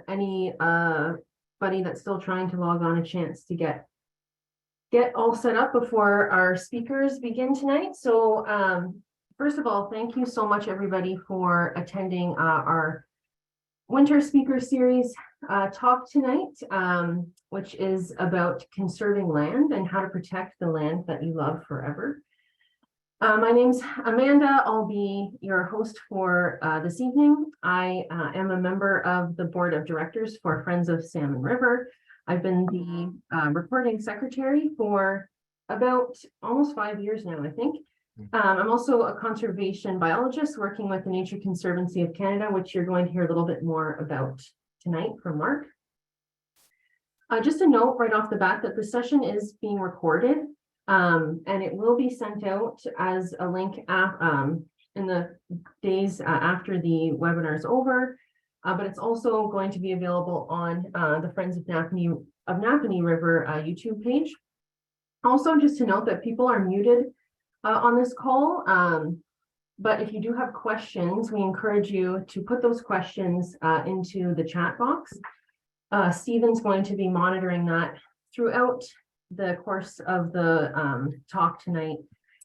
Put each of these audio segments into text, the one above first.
Anybody that's still trying to log on a chance to get all set up before our speakers begin tonight. So first of all, thank you so much everybody for attending our winter speaker series talk tonight, which is about conserving land and how to protect the land that you love forever. My name's Amanda. I'll be your host for this evening. I am a member of the board of directors for Friends of Salmon River. I've been the recording secretary for about almost 5 years now, I think. I'm also a conservation biologist working with the Nature Conservancy of Canada, which you're going to hear a little bit more about tonight from Mark. Just a note right off the bat that the session is being recorded, and it will be sent out as a link in the days after the webinar is over. But it's also going to be available on the Friends of Napanee River YouTube page. Also, just to note that people are muted on this call, but if you do have questions, we encourage you to put those questions into the chat box. Stephen's going to be monitoring that throughout the course of the talk tonight,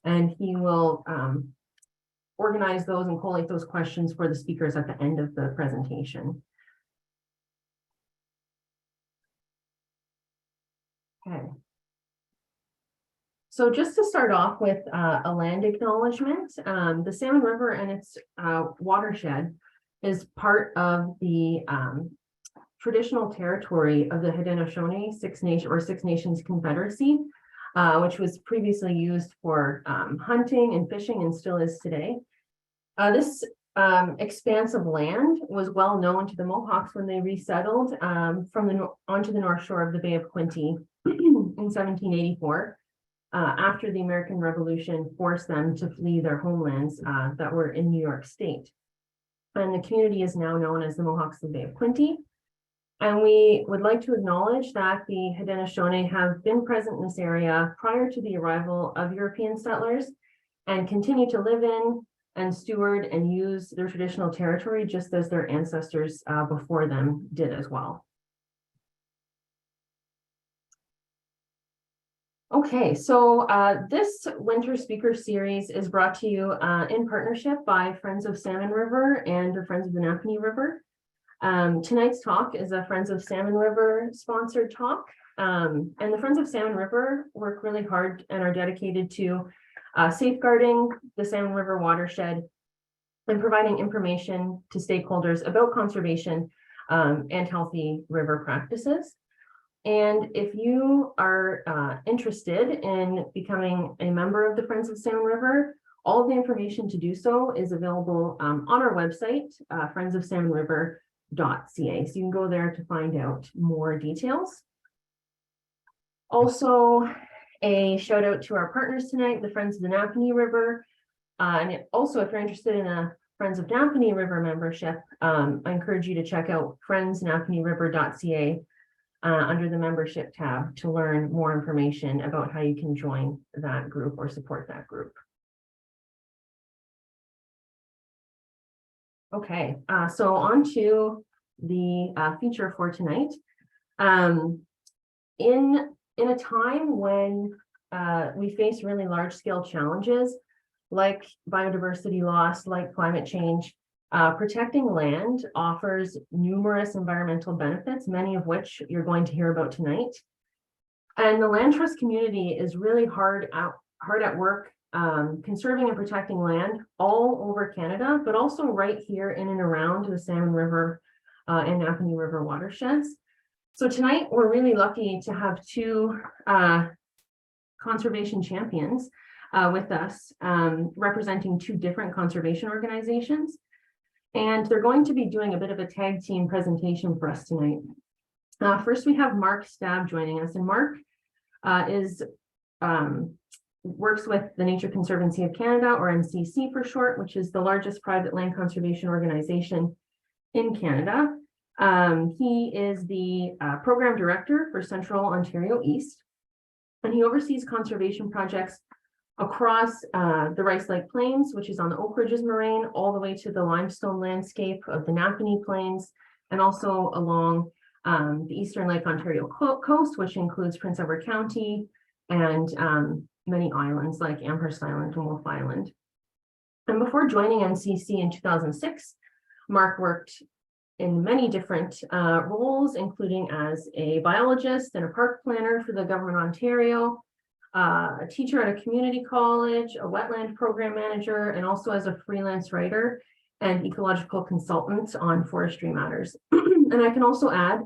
and he will organize those and collate those questions for the speakers at the end of the presentation. Okay. So just to start off with a land acknowledgement, the Salmon River and its watershed is part of the traditional territory of the Haudenosaunee Six Nations Confederacy, which was previously used for hunting and fishing and still is today. This expanse of land was well known to the Mohawks when they resettled onto the north shore of the Bay of Quinte in 1784, after the American Revolution forced them to flee their homelands that were in New York State. And the community is now known as the Mohawks of the Bay of Quinte. And we would like to acknowledge that the Haudenosaunee have been present in this area prior to the arrival of European settlers and continue to live in and steward and use their traditional territory just as their ancestors before them did as well. Okay, so this winter speaker series is brought to you in partnership by Friends of Salmon River and the Friends of the Napanee River. Tonight's talk is a Friends of Salmon River sponsored talk, and the Friends of Salmon River work really hard and are dedicated to safeguarding the Salmon River watershed and providing information to stakeholders about conservation and healthy river practices. And if you are interested in becoming a member of the Friends of Salmon River, all of the information to do so is available on our website, friendsofsalmonriver.ca. So you can go there to find out more details. Also, a shout out to our partners tonight, the Friends of the Napanee River. And also, if you're interested in a Friends of Napanee River membership, I encourage you to check out friendsnapaneeriver.ca under the membership tab to learn more information about how you can join that group or support that group. Okay, so on to the feature for tonight. In a time when we face really large-scale challenges like biodiversity loss, like climate change, protecting land offers numerous environmental benefits, many of which you're going to hear about tonight. And the land trust community is really hard at work conserving and protecting land all over Canada, but also right here in and around the Salmon River and Napanee River watersheds. So tonight, we're really lucky to have two conservation champions with us, representing two different conservation organizations. And they're going to be doing a bit of a tag team presentation for us tonight. First, we have Mark Stabbe joining us. And Mark works with the Nature Conservancy of Canada, or NCC for short, which is the largest private land conservation organization in Canada. He is the program director for Central Ontario East, and he oversees conservation projects across the Rice Lake Plains, which is on the Oak Ridges Moraine, all the way to the limestone landscape of the Napanee Plains and also along the Eastern Lake Ontario coast, which includes Prince Edward County and many islands like Amherst Island and Wolfe Island. And before joining NCC in 2006, Mark worked in many different roles, including as a biologist and a park planner for the Government of Ontario, a teacher at a community college, a wetland program manager, and also as a freelance writer and ecological consultant on forestry matters. And I can also add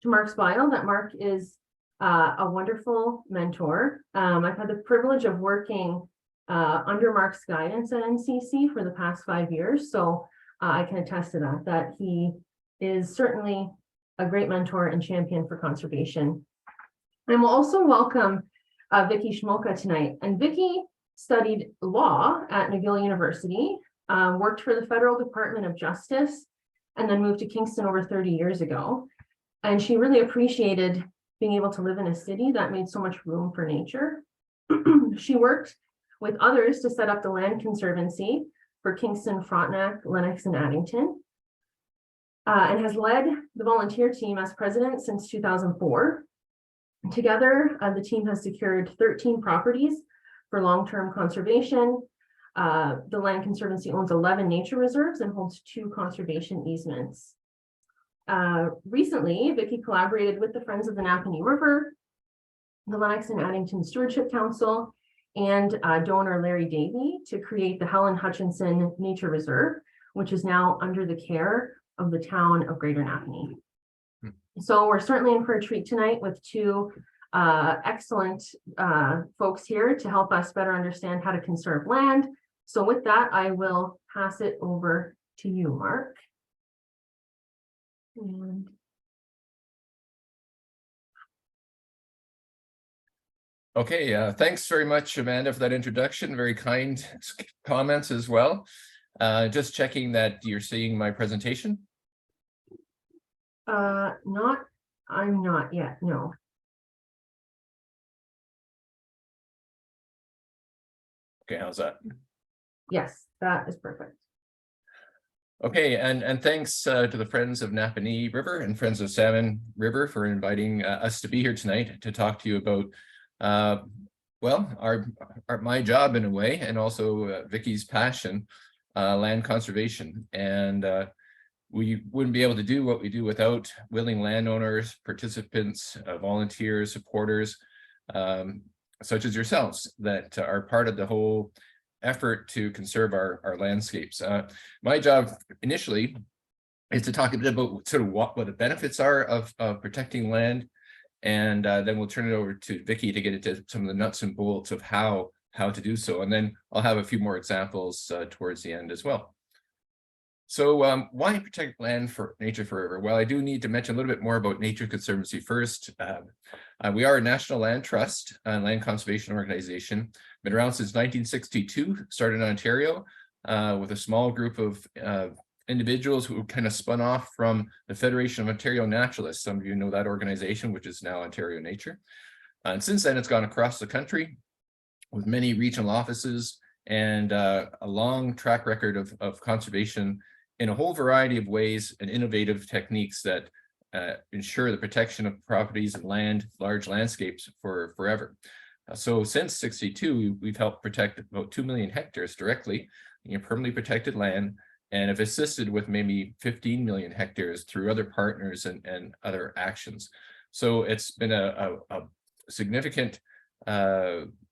to Mark's bio that Mark is a wonderful mentor. I've had the privilege of working under Mark's guidance at NCC for the past 5 years. So I can attest to that he is certainly a great mentor and champion for conservation. And we'll also welcome Vicki Schmolka tonight. And Vicki studied law at McGill University, worked for the Federal Department of Justice, and then moved to Kingston over 30 years ago. And she really appreciated being able to live in a city that made so much room for nature. She worked with others to set up the Land Conservancy for Kingston, Frontenac, Lennox and Addington, and has led the volunteer team as president since 2004. Together, the team has secured 13 properties for long-term conservation. The Land Conservancy owns 11 nature reserves and holds 2 conservation easements. Recently, Vicki collaborated with the Friends of the Napanee River, the Lennox and Addington Stewardship Council, and donor Larry Davey to create the Helen Hutchinson Nature Reserve, which is now under the care of the town of Greater Napanee. So we're certainly in for a treat tonight with 2 excellent folks here to help us better understand how to conserve land. So with that, I will pass it over to you, Mark. And okay, thanks very much, Amanda, for that introduction. Very kind comments as well. Just checking that you're seeing my presentation. I'm not yet, no. Okay, how's that? Yes, that is perfect. Okay, and thanks to the Friends of Napanee River and Friends of Salmon River for inviting us to be here tonight to talk to you about, well, my job in a way, and also Vicki's passion, land conservation. And we wouldn't be able to do what we do without willing landowners, participants, volunteers, supporters, such as yourselves, that are part of the whole effort to conserve our landscapes. My job initially is to talk a bit about sort of what the benefits are of protecting land, and then we'll turn it over to Vicki to get into some of the nuts and bolts of how to do so, and then I'll have a few more examples towards the end as well. So why protect land for nature forever? Well, I do need to mention a little bit more about Nature Conservancy first. We are a national land trust and land conservation organization. Been around since 1962, started in Ontario with a small group of individuals who kind of spun off from the Federation of Ontario Naturalists. Some of you know that organization, which is now Ontario Nature. And since then, it's gone across the country with many regional offices and a long track record of conservation in a whole variety of ways and innovative techniques that ensure the protection of properties and land, large landscapes for forever. So since '62, we've helped protect about 2 million hectares directly in permanently protected land, and have assisted with maybe 15 million hectares through other partners and other actions. So it's been a significant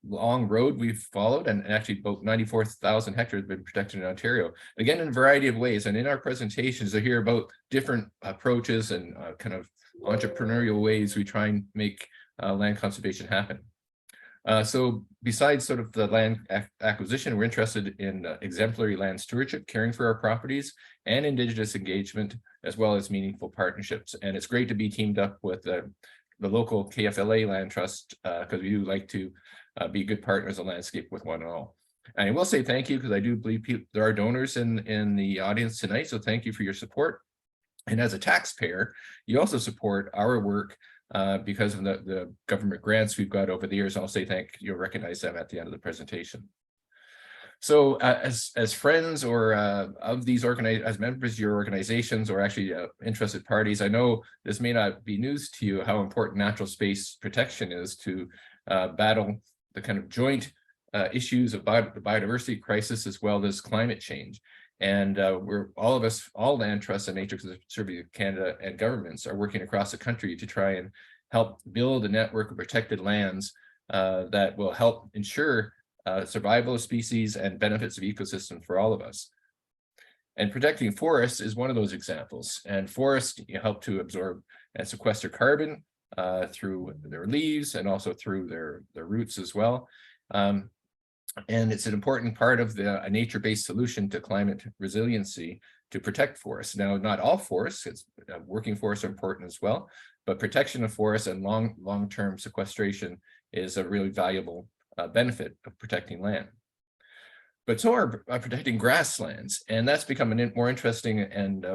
long road we've followed, and actually about 94,000 hectares have been protected in Ontario, again in a variety of ways. And in our presentations, I hear about different approaches and kind of entrepreneurial ways we try and make land conservation happen. So besides sort of the land acquisition, we're interested in exemplary land stewardship, caring for our properties, and Indigenous engagement, as well as meaningful partnerships. And it's great to be teamed up with the local KFLA Land Trust, because we do like to be good partners in landscape with one and all. And I will say thank you, because I do believe there are donors in the audience tonight, so thank you for your support. And as a taxpayer, you also support our work because of the government grants we've got over the years. I'll say you'll recognize them at the end of the presentation. So as friends or of these as members of your organizations or actually interested parties, I know this may not be news to you how important natural space protection is to battle the kind of joint issues of the biodiversity crisis as well as climate change. And we're all of us, all land trusts and Nature Conservancy Canada and governments are working across the country to try and help build a network of protected lands that will help ensure survival of species and benefits of ecosystems for all of us. And protecting forests is one of those examples. And forests help to absorb and sequester carbon through their leaves and also through their roots as well. And it's an important part of a nature-based solution to climate resiliency to protect forests. Now, not all forests, working forests are important as well, but protection of forests and long-term sequestration is a really valuable benefit of protecting land. But so are protecting grasslands, and that's become a more interesting and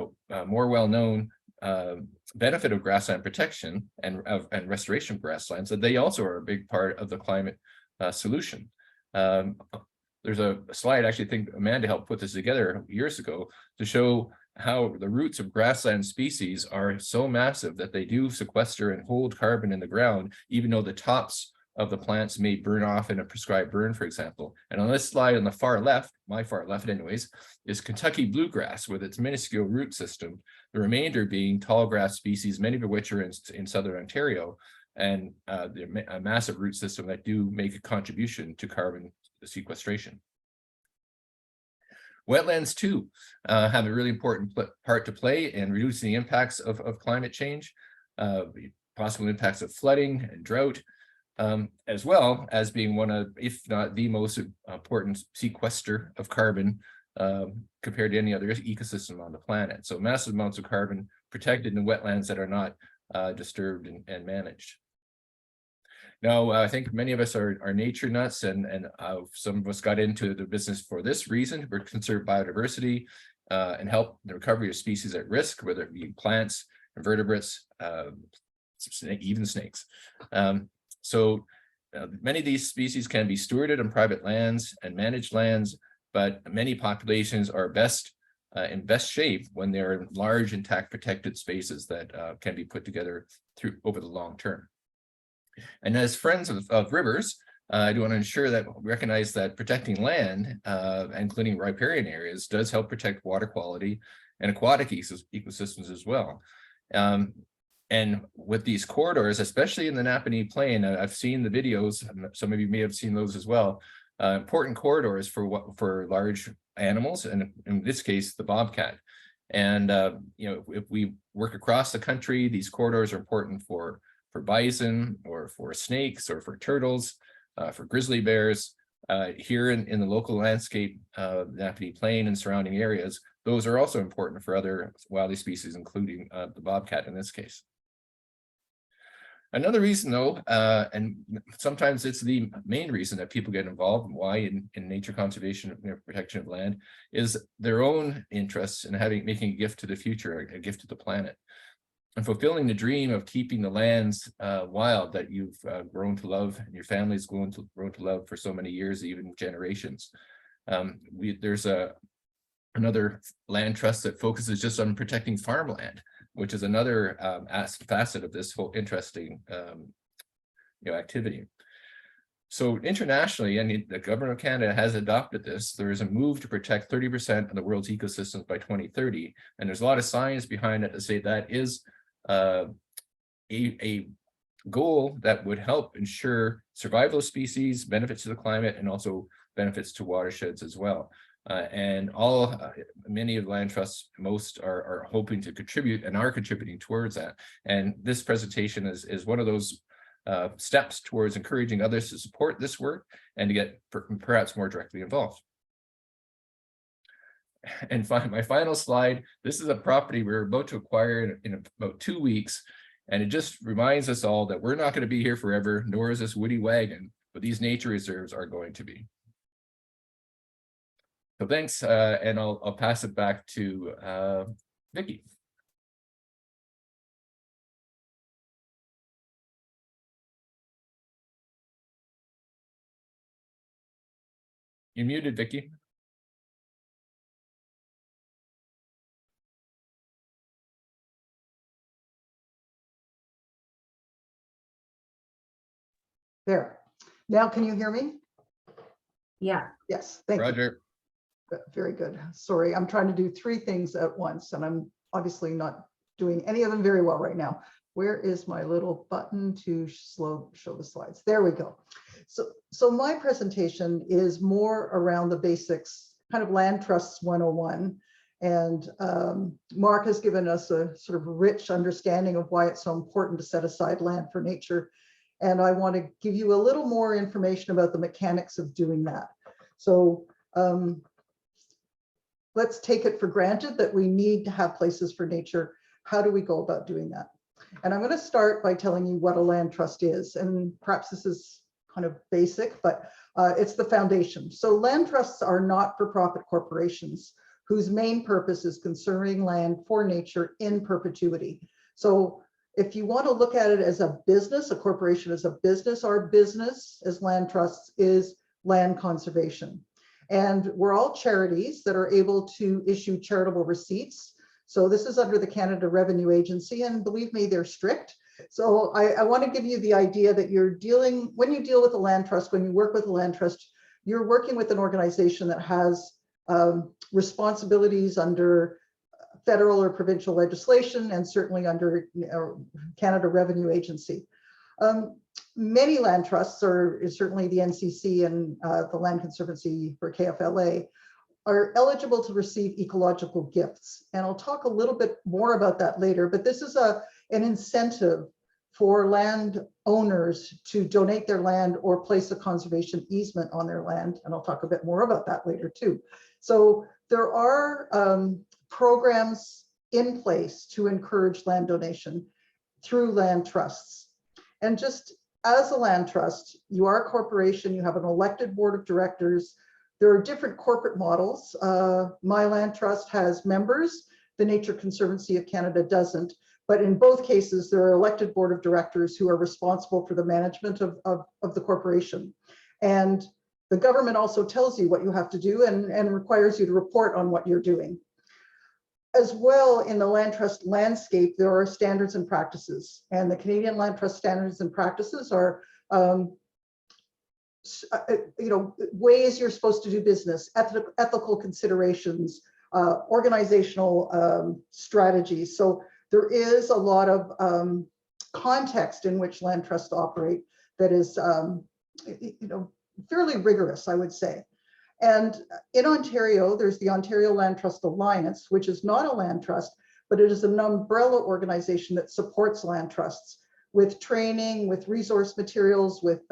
more well-known benefit of grassland protection and restoration of grasslands, that they also are a big part of the climate solution. There's a slide, actually, I think Amanda helped put this together years ago to show how the roots of grassland species are so massive that they do sequester and hold carbon in the ground, even though the tops of the plants may burn off in a prescribed burn, for example. And on this slide on the far left, my far left anyways, is Kentucky bluegrass with its minuscule root system, the remainder being tall grass species, many of which are in southern Ontario, and a massive root system that do make a contribution to carbon sequestration. Wetlands too have a really important part to play in reducing the impacts of climate change, possible impacts of flooding and drought, as well as being one of, if not the most important sequester of carbon compared to any other ecosystem on the planet. So massive amounts of carbon protected in wetlands that are not disturbed and managed. Now, I think many of us are nature nuts, and some of us got into the business for this reason, to conserve biodiversity and help the recovery of species at risk, whether it be plants, invertebrates, even snakes. So many of these species can be stewarded on private lands and managed lands, but many populations are in best shape when they're in large, intact, protected spaces that can be put together over the long term. And as friends of rivers, I do want to ensure that we recognize that protecting land, including riparian areas, does help protect water quality and aquatic ecosystems as well. And with these corridors, especially in the Napanee Plain, I've seen the videos, some of you may have seen those as well, important corridors for large animals, and in this case, the bobcat. And if we work across the country, these corridors are important for bison or for snakes or for turtles, for grizzly bears. Here in the local landscape, Napanee Plain and surrounding areas, those are also important for other wildlife species, including the bobcat in this case. Another reason, though, and sometimes it's the main reason that people get involved, and why in nature conservation and protection of land, is their own interests in making a gift to the future, a gift to the planet, and fulfilling the dream of keeping the lands wild that you've grown to love, and your family's grown to love for so many years, even generations. There's another land trust that focuses just on protecting farmland, which is another facet of this whole interesting activity. So internationally, and the government of Canada has adopted this. There is a move to protect 30% of the world's ecosystems by 2030, and there's a lot of science behind it to say that is a goal that would help ensure survival of species, benefits to the climate, and also benefits to watersheds as well. And many of the land trusts, most are hoping to contribute and are contributing towards that. And this presentation is one of those steps towards encouraging others to support this work and to get perhaps more directly involved. And my final slide, this is a property we're about to acquire in about 2 weeks. And it just reminds us all that we're not going to be here forever, nor is this woody wagon, but these nature reserves are going to be. So thanks, and I'll pass it back to Vicki. You're muted, Vicki. There. Now, can you hear me? Yeah. Yes, thank you. Roger. Very good. Sorry, I'm trying to do 3 things at once, and I'm obviously not doing any of them very well right now. Where is my little button to show the slides? There we go. So my presentation is more around the basics, kind of land trusts 101. And Mark has given us a sort of rich understanding of why it's so important to set aside land for nature. And I want to give you a little more information about the mechanics of doing that. So let's take it for granted that we need to have places for nature. How do we go about doing that? And I'm going to start by telling you what a land trust is. And perhaps this is kind of basic, but it's the foundation. So land trusts are not-for-profit corporations whose main purpose is conserving land for nature in perpetuity. So if you want to look at it as a business, a corporation as a business, our business as land trusts is land conservation. And we're all charities that are able to issue charitable receipts. So this is under the Canada Revenue Agency, and believe me, they're strict. So I want to give you the idea that when you deal with a land trust, when you work with a land trust, you're working with an organization that has responsibilities under federal or provincial legislation, and certainly under Canada Revenue Agency. Many land trusts, certainly the NCC and the Land Conservancy for KFLA, are eligible to receive ecological gifts. And I'll talk a little bit more about that later, but this is an incentive for land owners to donate their land or place a conservation easement on their land. And I'll talk a bit more about that later too. So there are programs in place to encourage land donation through land trusts. And just as a land trust, you are a corporation, you have an elected board of directors. There are different corporate models. My land trust has members, the Nature Conservancy of Canada doesn't, but in both cases, there are elected board of directors who are responsible for the management of the corporation. And the government also tells you what you have to do and requires you to report on what you're doing. As well, in the land trust landscape, there are standards and practices, and the Canadian Land Trust standards and practices are ways you're supposed to do business, ethical considerations, organizational strategies. So there is a lot of context in which land trusts operate that is fairly rigorous, I would say. And in Ontario, there's the Ontario Land Trust Alliance, which is not a land trust, but it is an umbrella organization that supports land trusts with training, with resource materials, with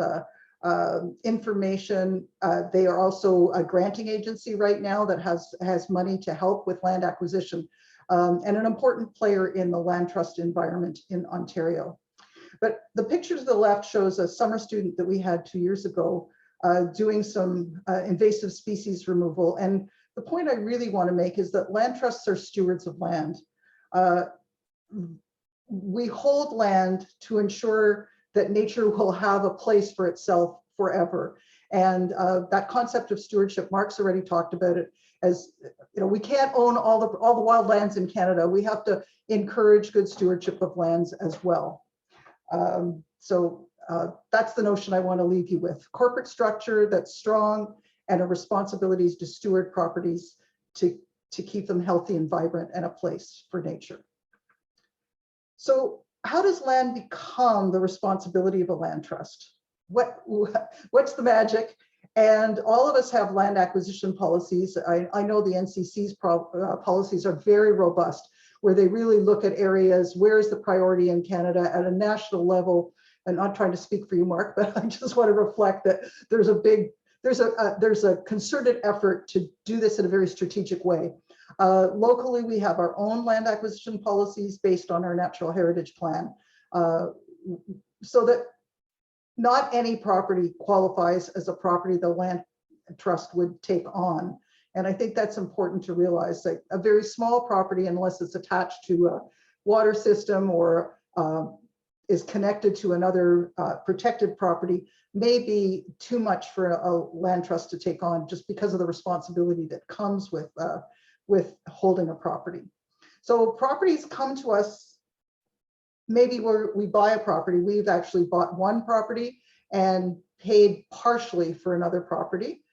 information. They are also a granting agency right now that has money to help with land acquisition, and an important player in the land trust environment in Ontario. But the picture to the left shows a summer student that we had 2 years ago doing some invasive species removal. And the point I really want to make is that land trusts are stewards of land. We hold land to ensure that nature will have a place for itself forever. And that concept of stewardship, Mark's already talked about it, as we can't own all the wild lands in Canada. We have to encourage good stewardship of lands as well. That's the notion I want to leave you with. Corporate structure that's strong and a responsibility to steward properties to keep them healthy and vibrant and a place for nature. So how does land become the responsibility of a land trust? What's the magic? And all of us have land acquisition policies. I know the NCC's policies are very robust, where they really look at areas, where is the priority in Canada at a national level. I'm not trying to speak for you, Mark, but I just want to reflect that there's a concerted effort to do this in a very strategic way. Locally, we have our own land acquisition policies based on our natural heritage plan, so that not any property qualifies as a property the land trust would take on. And I think that's important to realize, that a very small property, unless it's attached to a water system or is connected to another protected property may be too much for a land trust to take on, just because of the responsibility that comes with holding a property. So properties come to us, maybe we buy a property. We've actually bought one property and paid partially for another property.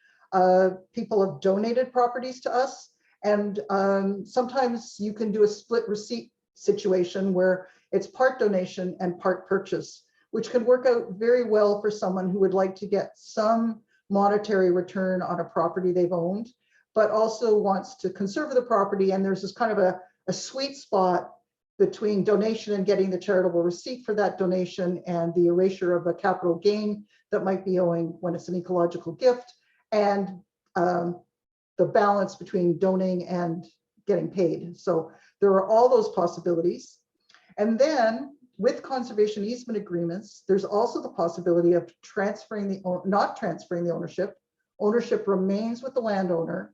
People have donated properties to us, and sometimes you can do a split receipt situation where it's part donation and part purchase, which can work out very well for someone who would like to get some monetary return on a property they've owned, but also wants to conserve the property. And there's this kind of a sweet spot between donation and getting the charitable receipt for that donation, and the erasure of a capital gain that might be owing when it's an ecological gift, and the balance between donating and getting paid. So there are all those possibilities. And then with conservation easement agreements, there's also the possibility of not transferring the ownership. Ownership remains with the landowner.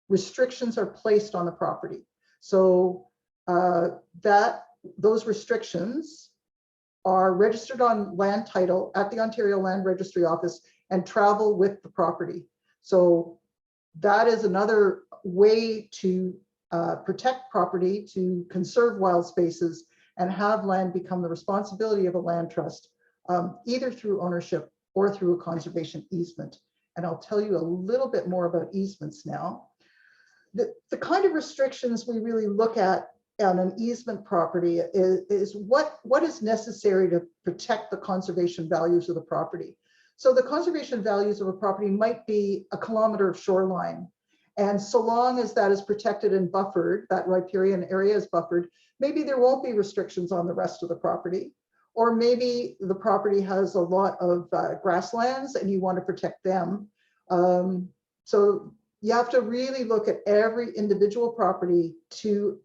Restrictions are placed on the property. So those restrictions are registered on land title at the Ontario Land Registry Office and travel with the property. So that is another way to protect property, to conserve wild spaces, and have land become the responsibility of a land trust, either through ownership or through a conservation easement. And I'll tell you a little bit more about easements now. The kind of restrictions we really look at on an easement property is what is necessary to protect the conservation values of the property. So the conservation values of a property might be a kilometer of shoreline. And so long as that is protected and buffered, that riparian area is buffered, maybe there won't be restrictions on the rest of the property. Or maybe the property has a lot of grasslands and you want to protect them. So you have to really look at every individual property to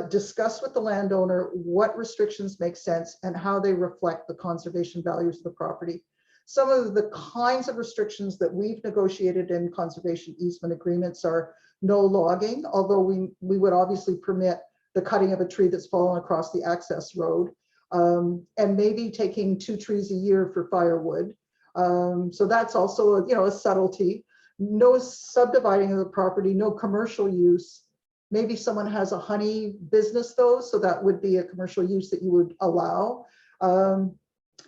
discuss with the landowner what restrictions make sense and how they reflect the conservation values of the property. Some of the kinds of restrictions that we've negotiated in conservation easement agreements are no logging, although we would obviously permit the cutting of a tree that's fallen across the access road, and maybe taking 2 trees a year for firewood. So that's also a subtlety. No subdividing of the property, no commercial use. Maybe someone has a honey business though, so that would be a commercial use that you would allow.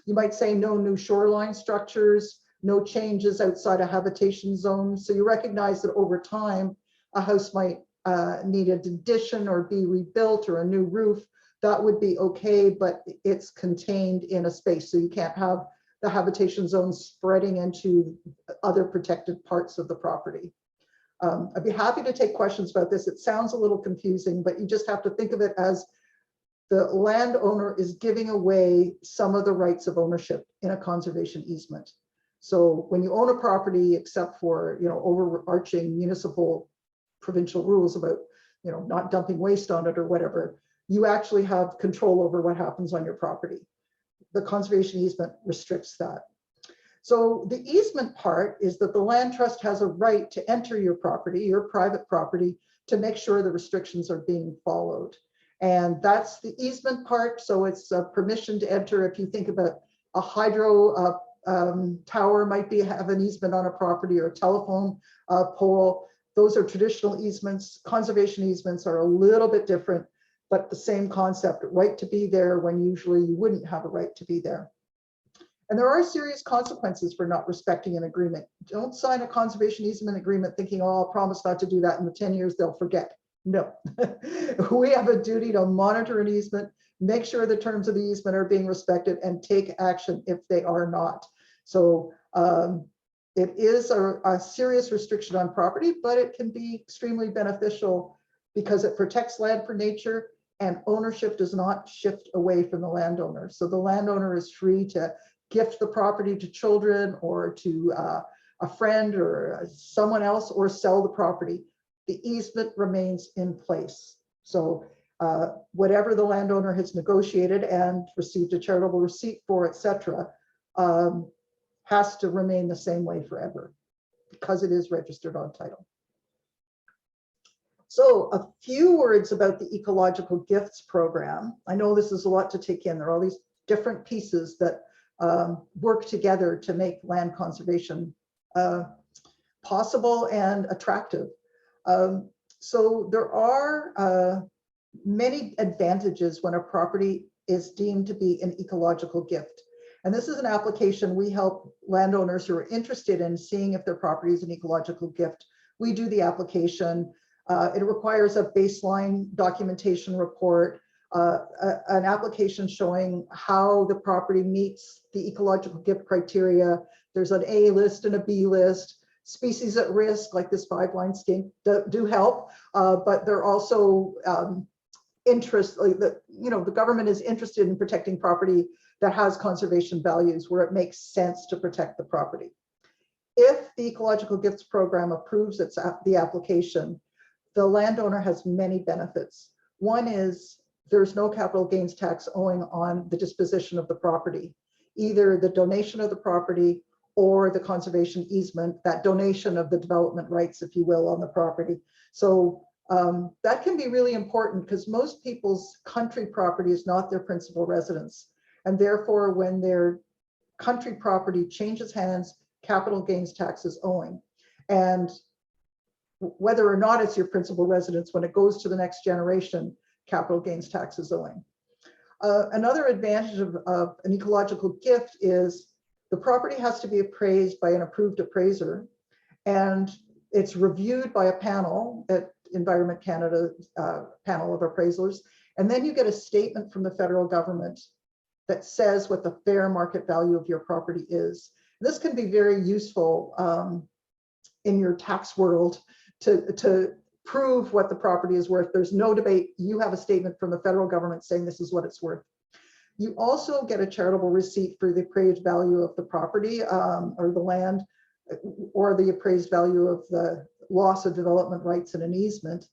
You might say no new shoreline structures, no changes outside a habitation zone. So you recognize that over time, a house might need an addition or be rebuilt or a new roof. That would be okay, but it's contained in a space. So you can't have the habitation zone spreading into other protected parts of the property. I'd be happy to take questions about this. It sounds a little confusing, but you just have to think of it as the landowner is giving away some of the rights of ownership in a conservation easement. So when you own a property, except for overarching municipal provincial rules about not dumping waste on it or whatever, you actually have control over what happens on your property. The conservation easement restricts that. So the easement part is that the land trust has a right to enter your property, your private property, to make sure the restrictions are being followed. And that's the easement part. So it's a permission to enter. If you think about a hydro tower might have an easement on a property, or a telephone pole. Those are traditional easements. Conservation easements are a little bit different, but the same concept, right to be there when usually you wouldn't have a right to be there. And there are serious consequences for not respecting an agreement. Don't sign a conservation easement agreement thinking, oh, I'll promise not to do that in the 10 years, they'll forget. No, we have a duty to monitor an easement, make sure the terms of the easement are being respected, and take action if they are not. So it is a serious restriction on property, but it can be extremely beneficial because it protects land for nature, and ownership does not shift away from the landowner. So the landowner is free to gift the property to children or to a friend or someone else, or sell the property. The easement remains in place. So whatever the landowner has negotiated and received a charitable receipt for, etc., has to remain the same way forever because it is registered on title. So a few words about the Ecological Gifts Program. I know this is a lot to take in. There are all these different pieces that work together to make land conservation possible and attractive. So there are many advantages when a property is deemed to be an ecological gift. And this is an application we help landowners who are interested in seeing if their property is an ecological gift. We do the application. It requires a baseline documentation report, an application showing how the property meets the ecological gift criteria. There's an A list and a B list. Species at risk, like this 5-line skink, do help, but they're also the government is interested in protecting property that has conservation values where it makes sense to protect the property. If the Ecological Gifts Program approves the application, the landowner has many benefits. One is there's no capital gains tax owing on the disposition of the property, either the donation of the property or the conservation easement, that donation of the development rights, if you will, on the property. So that can be really important because most people's country property is not their principal residence. And therefore, when their country property changes hands, capital gains tax is owing. And whether or not it's your principal residence, when it goes to the next generation, capital gains tax is owing. Another advantage of an ecological gift is the property has to be appraised by an approved appraiser, and it's reviewed by a panel at Environment Canada panel of appraisers. And then you get a statement from the federal government that says what the fair market value of your property is. This can be very useful in your tax world to prove what the property is worth. There's no debate. You have a statement from the federal government saying this is what it's worth. You also get a charitable receipt for the appraised value of the property or the land, or the appraised value of the loss of development rights in an easement.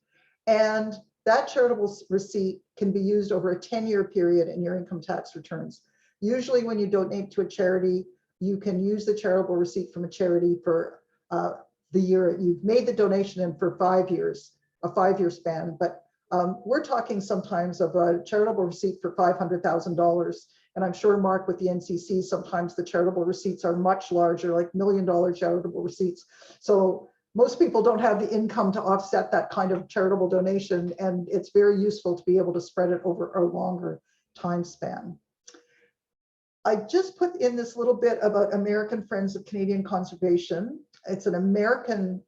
And that charitable receipt can be used over a 10-year period in your income tax returns. Usually when you donate to a charity, you can use the charitable receipt from a charity for the year you've made the donation and for 5 years, a 5-year span. But we're talking sometimes of a charitable receipt for $500,000. And I'm sure, Mark, with the NCC, sometimes the charitable receipts are much larger, like $1 million charitable receipts. So most people don't have the income to offset that kind of charitable donation. And it's very useful to be able to spread it over a longer time span. I just put in this little bit about American Friends of Canadian Conservation. It's an American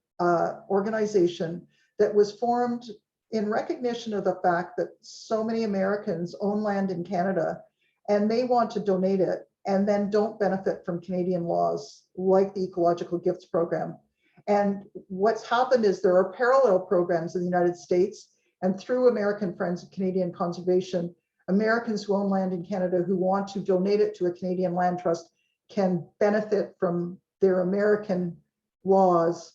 organization that was formed in recognition of the fact that so many Americans own land in Canada and they want to donate it and then don't benefit from Canadian laws like the Ecological Gifts Program. And what's happened is there are parallel programs in the United States, and through American Friends of Canadian Conservation, Americans who own land in Canada who want to donate it to a Canadian land trust can benefit from their American laws,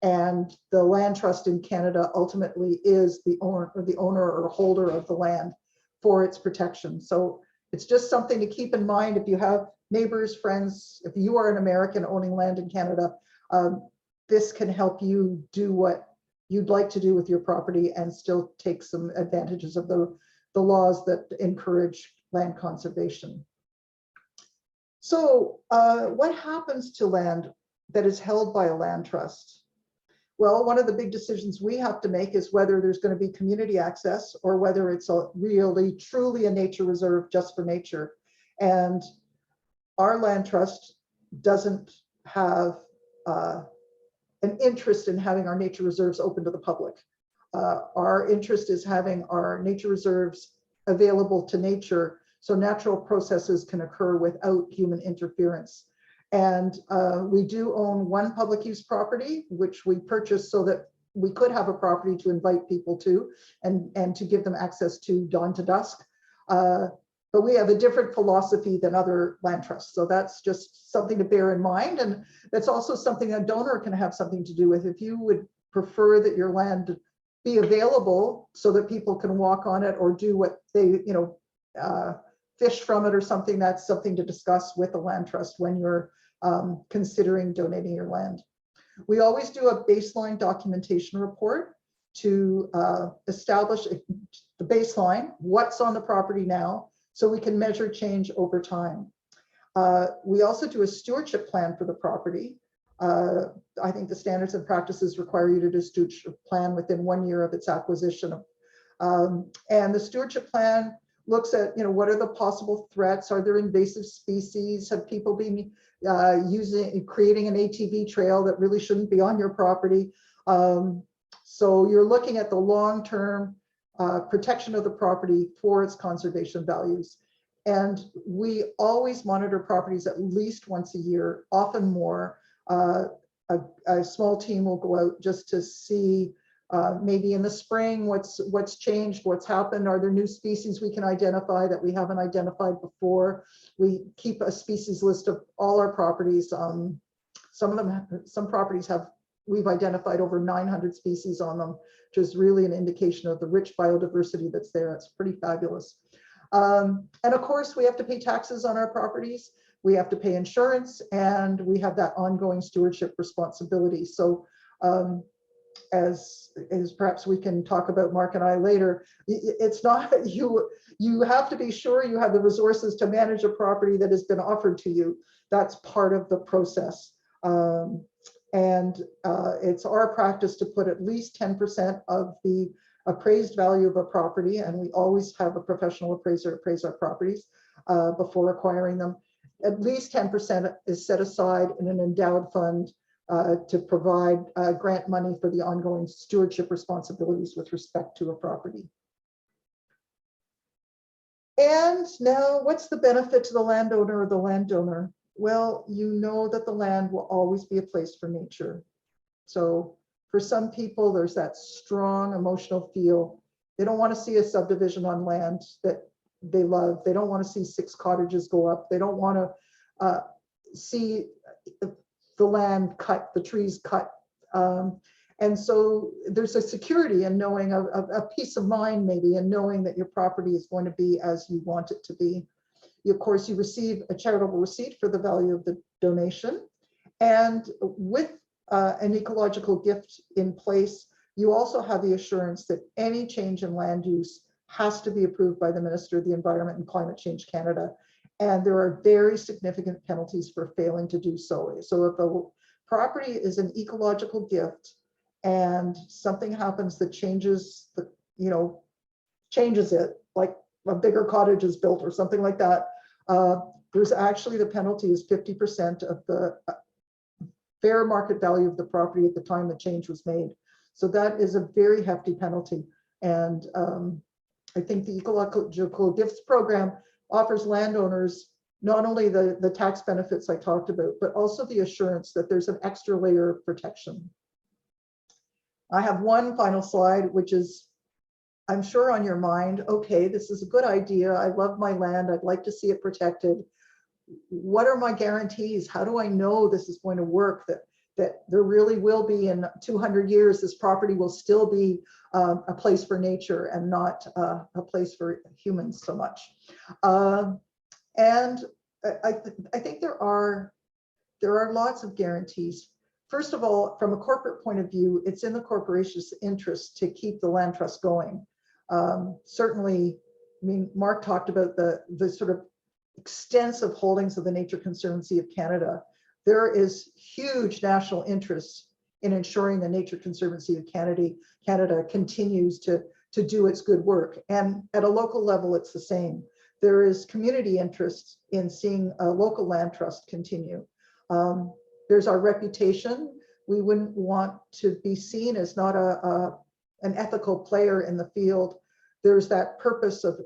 and the land trust in Canada ultimately is the owner or holder of the land for its protection. So it's just something to keep in mind if you have neighbors, friends, if you are an American owning land in Canada, this can help you do what you'd like to do with your property and still take some advantages of the laws that encourage land conservation. So what happens to land that is held by a land trust? Well, one of the big decisions we have to make is whether there's going to be community access or whether it's really, truly a nature reserve just for nature. And our land trust doesn't have an interest in having our nature reserves open to the public. Our interest is having our nature reserves available to nature so natural processes can occur without human interference. And we do own one public use property, which we purchased so that we could have a property to invite people to and to give them access to dawn to dusk. But we have a different philosophy than other land trusts. So that's just something to bear in mind. And that's also something a donor can have something to do with. If you would prefer that your land be available so that people can walk on it or do what they, fish from it or something, that's something to discuss with the land trust when you're considering donating your land. We always do a baseline documentation report to establish the baseline, what's on the property now, so we can measure change over time. We also do a stewardship plan for the property. I think the standards and practices require you to do a stewardship plan within 1 year of its acquisition. And the stewardship plan looks at, what are the possible threats? Are there invasive species? Have people been creating an ATV trail that really shouldn't be on your property? So you're looking at the long-term protection of the property for its conservation values. And we always monitor properties at least once a year, often more. A small team will go out just to see maybe in the spring what's changed, what's happened. Are there new species we can identify that we haven't identified before? We keep a species list of all our properties. Some properties we've identified over 900 species on them, which is really an indication of the rich biodiversity that's there. It's pretty fabulous. And of course, we have to pay taxes on our properties. We have to pay insurance, and we have that ongoing stewardship responsibility. So as perhaps we can talk about, Mark and I, later, it's not, you have to be sure you have the resources to manage a property that has been offered to you. That's part of the process. And it's our practice to put at least 10% of the appraised value of a property, and we always have a professional appraiser appraise our properties before acquiring them. At least 10% is set aside in an endowed fund to provide grant money for the ongoing stewardship responsibilities with respect to a property. And now, what's the benefit to the landowner or the landowner? Well, you know that the land will always be a place for nature. So for some people, there's that strong emotional feel. They don't want to see a subdivision on land that they love. They don't want to see 6 cottages go up. They don't want to see the land cut, the trees cut. And so there's a security in knowing, a peace of mind maybe, in knowing that your property is going to be as you want it to be. Of course, you receive a charitable receipt for the value of the donation. And with an ecological gift in place, you also have the assurance that any change in land use has to be approved by the Minister of the Environment and Climate Change Canada. And there are very significant penalties for failing to do so. So if a property is an ecological gift and something happens that changes changes it, like a bigger cottage is built or something like that, there's actually, the penalty is 50% of the fair market value of the property at the time the change was made. So that is a very hefty penalty. And I think the Ecological Gifts Program offers landowners not only the tax benefits I talked about, but also the assurance that there's an extra layer of protection. I have one final slide, which is, I'm sure, on your mind. Okay, this is a good idea. I love my land. I'd like to see it protected. What are my guarantees? How do I know this is going to work? That there really will be, in 200 years, this property will still be a place for nature and not a place for humans so much. And I think there are lots of guarantees. First of all, from a corporate point of view, it's in the corporation's interest to keep the land trust going. Certainly, I mean, Mark talked about the sort of extensive holdings of the Nature Conservancy of Canada. There is huge national interest in ensuring the Nature Conservancy of Canada continues to do its good work. And at a local level, it's the same. There is community interest in seeing a local land trust continue. There's our reputation. We wouldn't want to be seen as not an ethical player in the field. There's that purpose of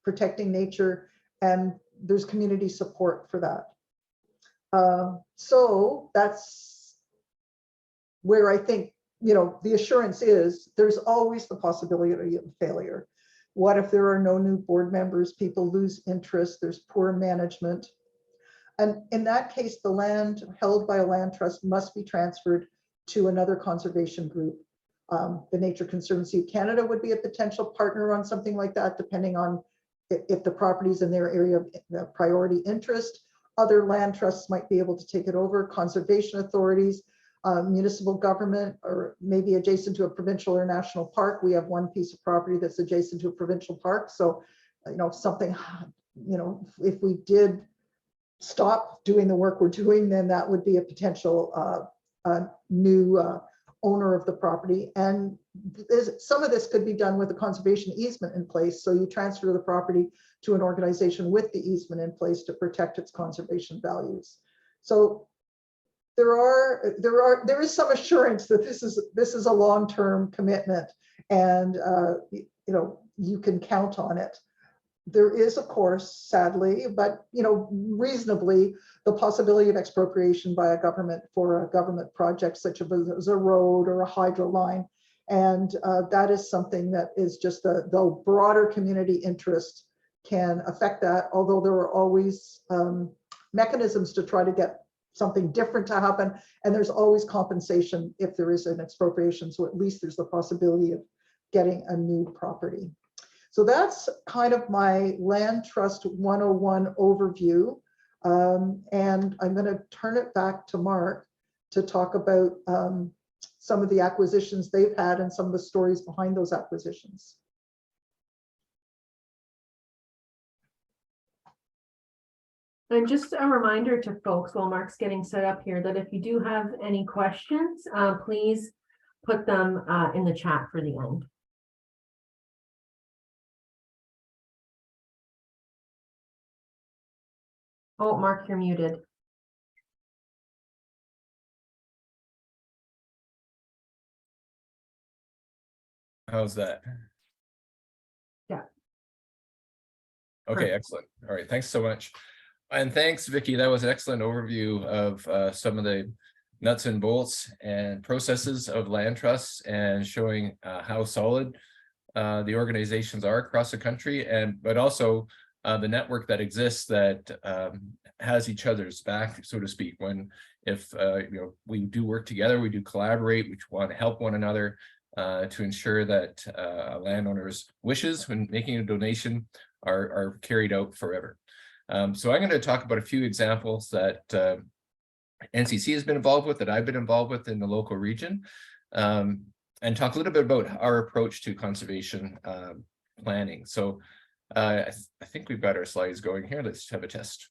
protecting nature, and there's community support for that. So that's where I think, the assurance is. There's always the possibility of failure. What if there are no new board members? People lose interest. There's poor management. And in that case, the land held by a land trust must be transferred to another conservation group. The Nature Conservancy of Canada would be a potential partner on something like that, depending on if the property's in their area of priority interest. Other land trusts might be able to take it over. Conservation authorities, municipal government, or maybe adjacent to a provincial or national park. We have one piece of property that's adjacent to a provincial park. So something, if we did stop doing the work we're doing, then that would be a potential new owner of the property. And some of this could be done with a conservation easement in place. So you transfer the property to an organization with the easement in place to protect its conservation values. So there is some assurance that this is a long-term commitment, and you can count on it. There is, of course, sadly, but reasonably, the possibility of expropriation by a government for a government project such as a road or a hydro line, and that is something that is just the broader community interest can affect that. Although there are always mechanisms to try to get something different to happen, and there's always compensation if there is an expropriation. So at least there's the possibility of getting a new property. So that's kind of my Land Trust 101 overview. And I'm going to turn it back to Mark to talk about some of the acquisitions they've had and some of the stories behind those acquisitions. And just a reminder to folks while Mark's getting set up here that if you do have any questions, please put them in the chat for the end. Oh, Mark, you're muted. How's that? Yeah. Okay, excellent. All right, thanks so much. And thanks, Vicki. That was an excellent overview of some of the nuts and bolts and processes of land trusts, and showing how solid the organizations are across the country, but also the network that exists that has each other's back, so to speak. If we do work together, we do collaborate, we want to help one another to ensure that a landowner's wishes when making a donation are carried out forever. So I'm going to talk about a few examples that NCC has been involved with, that I've been involved with in the local region, and talk a little bit about our approach to conservation planning. So I think we've got our slides going here. Let's have a test.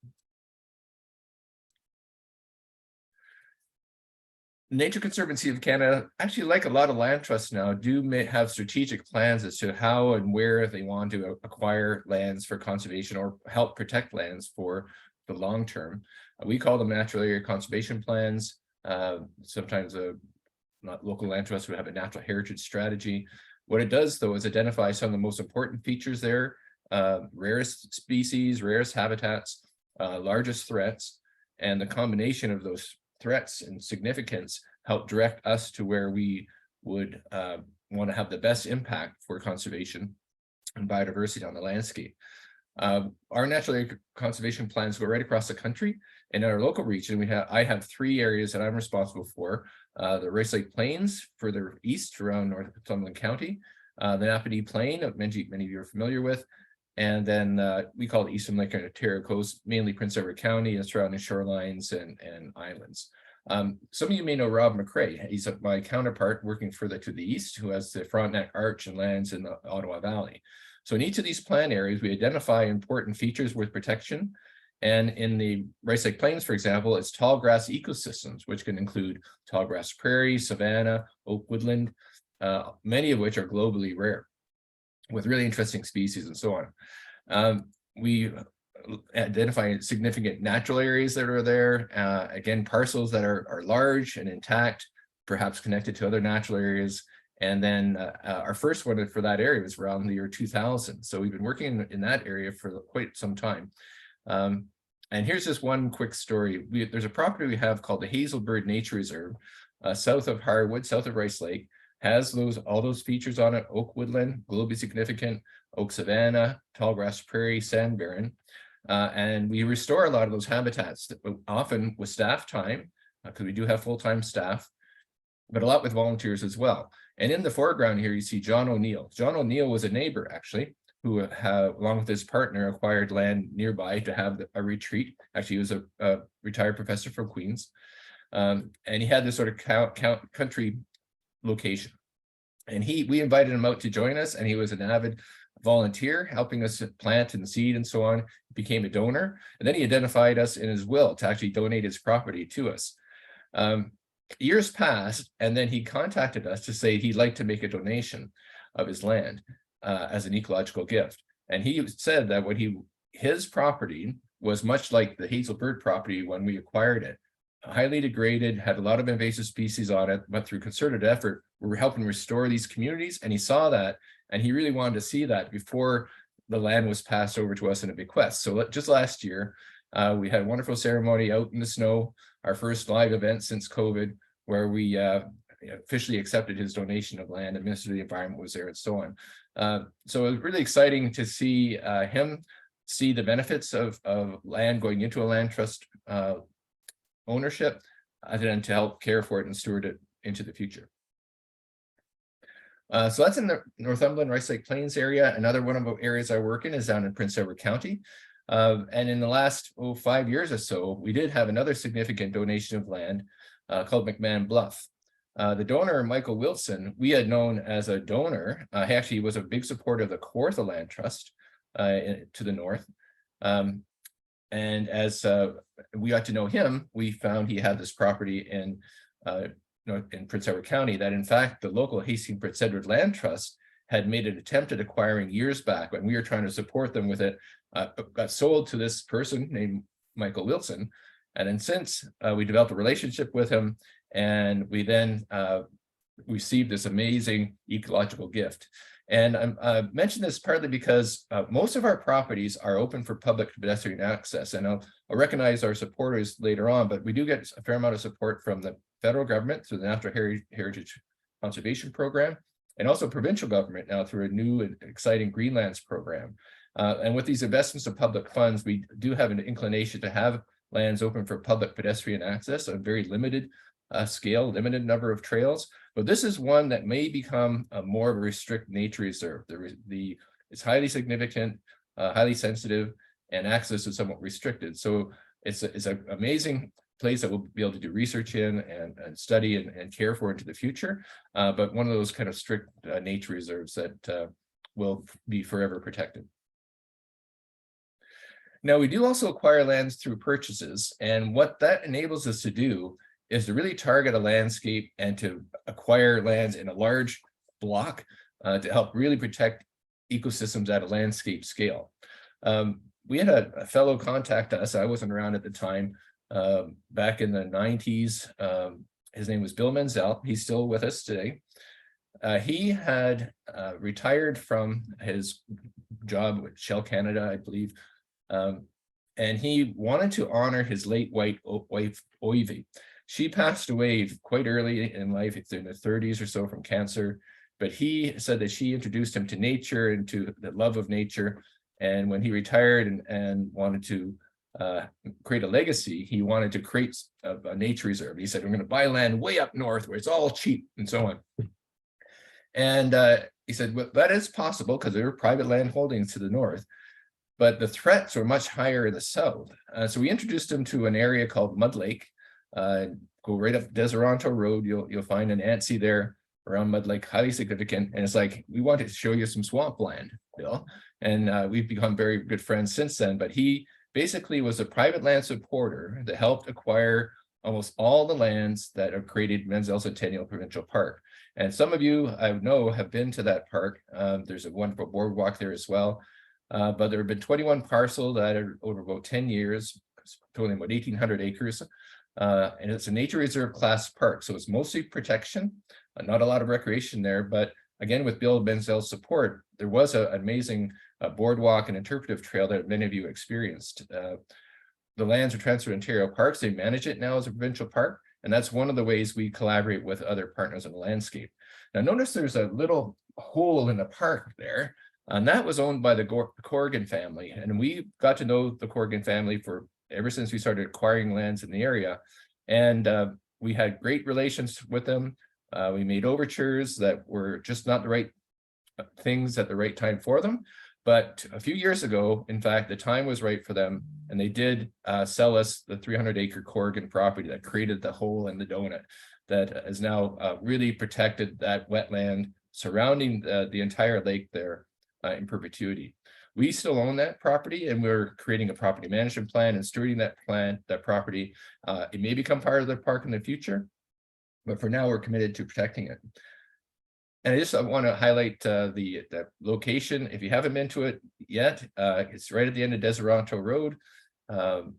Nature Conservancy of Canada, actually, like a lot of land trusts now, may have strategic plans as to how and where they want to acquire lands for conservation or help protect lands for the long term. We call them natural area conservation plans. Sometimes not local land trusts would have a natural heritage strategy. What it does, though, is identify some of the most important features there, rarest species, rarest habitats, largest threats, and the combination of those threats and significance help direct us to where we would want to have the best impact for conservation and biodiversity on the landscape. Our natural area conservation plans go right across the country. In our local region, I have 3 areas that I'm responsible for: the Rice Lake Plains further east around Northumberland County, the Napanee Plain, many of you are familiar with, and then we call it Eastern Lake and Ontario Coast, mainly Prince Edward County and surrounding shorelines and islands. Some of you may know Rob McRae. He's my counterpart working further to the east, who has the Frontenac Arch and lands in the Ottawa Valley. So in each of these plan areas, we identify important features worth protection. And in the Rice Lake Plains, for example, it's tall grass ecosystems, which can include tall grass prairie, savanna, oak woodland, many of which are globally rare, with really interesting species and so on. We identify significant natural areas that are there, again, parcels that are large and intact, perhaps connected to other natural areas. And then our first one for that area was around the year 2000. So we've been working in that area for quite some time. And here's just one quick story. There's a property we have called the Hazelbird Nature Reserve, south of Harwood, south of Rice Lake, has all those features on it: oak woodland, globally significant, oak savanna, tall grass prairie, sand barren. And we restore a lot of those habitats, often with staff time, because we do have full-time staff, but a lot with volunteers as well. And in the foreground here, you see John O'Neill. John O'Neill was a neighbor, actually, who along with his partner, acquired land nearby to have a retreat. Actually, he was a retired professor from Queens. And he had this sort of country location. And we invited him out to join us, and he was an avid volunteer, helping us plant and seed and so on, became a donor. And then he identified us in his will to actually donate his property to us. Years passed, and then he contacted us to say he'd like to make a donation of his land as an ecological gift. And he said that his property was much like the Hazelbird property when we acquired it. Highly degraded, had a lot of invasive species on it, but through concerted effort, we were helping restore these communities. And he saw that, and he really wanted to see that before the land was passed over to us in a bequest. So just last year, we had a wonderful ceremony out in the snow, our first live event since COVID, where we officially accepted his donation of land, and Minister of the Environment was there and so on. So it was really exciting to see him see the benefits of land going into a land trust ownership, and then to help care for it and steward it into the future. So that's in the Northumberland Rice Lake Plains area. Another one of the areas I work in is down in Prince Edward County. And in the last 5 years or so, we did have another significant donation of land called McMahon Bluff. The donor, Michael Wilson, we had known as a donor. He actually was a big supporter of the Kawartha Land Trust to the north. And as we got to know him, we found he had this property in Prince Edward County that, in fact, the local Hastings Prince Edward Land Trust had made an attempt at acquiring years back when we were trying to support them with it. Got sold to this person named Michael Wilson. And then since we developed a relationship with him, and we then received this amazing ecological gift. And I mention this partly because most of our properties are open for public pedestrian access. And I'll recognize our supporters later on, but we do get a fair amount of support from the federal government through the Natural Heritage Conservation Program, and also provincial government now through a new and exciting Greenlands program. And with these investments of public funds, we do have an inclination to have lands open for public pedestrian access, a very limited scale, limited number of trails. But this is one that may become more of a restricted nature reserve. It's highly significant, highly sensitive, and access is somewhat restricted. So it's an amazing place that we'll be able to do research in and study and care for into the future. But one of those kind of strict nature reserves that will be forever protected. Now, we do also acquire lands through purchases, and what that enables us to do is to really target a landscape and to acquire lands in a large block to help really protect ecosystems at a landscape scale. We had a fellow contact us, I wasn't around at the time, back in the 90s. His name was Bill Menzel. He's still with us today. He had retired from his job with Shell Canada, I believe, and he wanted to honor his late wife, Oivy. She passed away quite early in life, in the 30s or so, from cancer. But he said that she introduced him to nature and to the love of nature. And when he retired and wanted to create a legacy, he wanted to create a nature reserve. He said, "We're going to buy land way up north where it's all cheap," and so on. And he said, well, that is possible because there are private land holdings to the north, but the threats were much higher in the south. So we introduced him to an area called Mud Lake. Go right up Deseronto Road, you'll find an ANSI there around Mud Lake, highly significant. And it's like, we want to show you some swampland, Bill. And we've become very good friends since then. But he basically was a private land supporter that helped acquire almost all the lands that have created Menzel Centennial Provincial Park. And some of you I know have been to that park. There's a wonderful boardwalk there as well. But there have been 21 parcels that are over about 10 years, totaling about 1,800 acres. And it's a nature reserve class park. So it's mostly protection, not a lot of recreation there. But again, with Bill Menzel's support, there was an amazing boardwalk and interpretive trail that many of you experienced. The lands are transferred to Ontario Parks. They manage it now as a provincial park. And that's one of the ways we collaborate with other partners in the landscape. Now, notice there's a little hole in the park there. And that was owned by the Corrigan family. And we got to know the Corrigan family ever since we started acquiring lands in the area. And we had great relations with them. We made overtures that were just not the right things at the right time for them. But a few years ago, in fact, the time was right for them. And they did sell us the 300-acre Corrigan property that created the hole in the donut that has now really protected that wetland surrounding the entire lake there in perpetuity. We still own that property, and we're creating a property management plan and stewarding that property. It may become part of the park in the future, but for now we're committed to protecting it. And I want to highlight the location. If you haven't been to it yet, it's right at the end of Deseronto Road.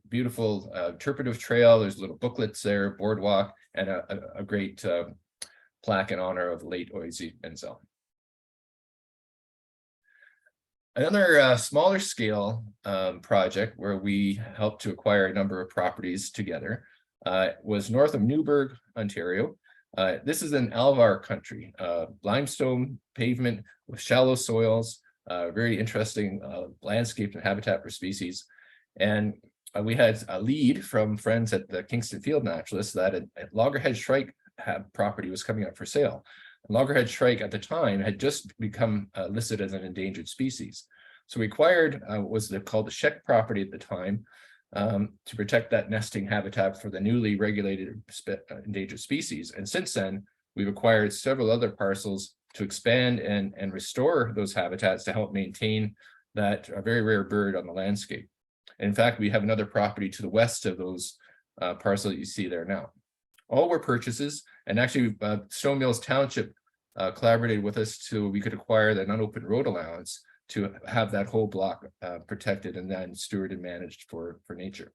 Beautiful interpretive trail. There's little booklets there, boardwalk, and a great plaque in honor of late Oisey Menzel. Another smaller scale project where we helped to acquire a number of properties together was north of Newburgh, Ontario. This is in Alvar country, limestone pavement with shallow soils, very interesting landscape and habitat for species. And we had a lead from friends at the Kingston Field Naturalists that a loggerhead shrike property was coming up for sale. Loggerhead shrike at the time had just become listed as an endangered species. So we acquired what was called the Scheck property at the time to protect that nesting habitat for the newly regulated endangered species. And since then, we've acquired several other parcels to expand and restore those habitats to help maintain that very rare bird on the landscape. And in fact, we have another property to the west of those parcels that you see there now. All were purchases, and actually Stone Mills Township collaborated with us so we could acquire that unopened road allowance to have that whole block protected and then stewarded and managed for nature.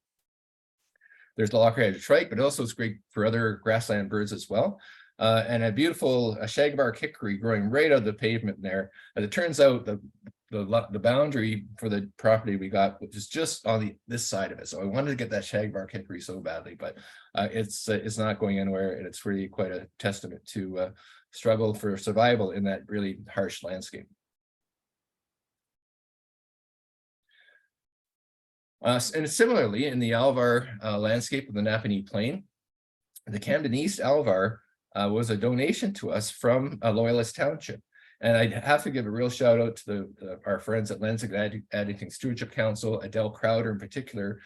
There's the loggerhead shrike, but also it's great for other grassland birds as well. And a beautiful shagbark hickory growing right out of the pavement there. As it turns out, the boundary for the property we got was just on this side of it. So I wanted to get that shagbark hickory so badly, but it's not going anywhere, and it's really quite a testament to struggle for survival in that really harsh landscape. And similarly, in the Alvar landscape of the Napanee Plain, the Camden East Alvar was a donation to us from a Loyalist Township. And I have to give a real shout out to our friends at Lennox and Addington Stewardship Council, Adele Crowder in particular,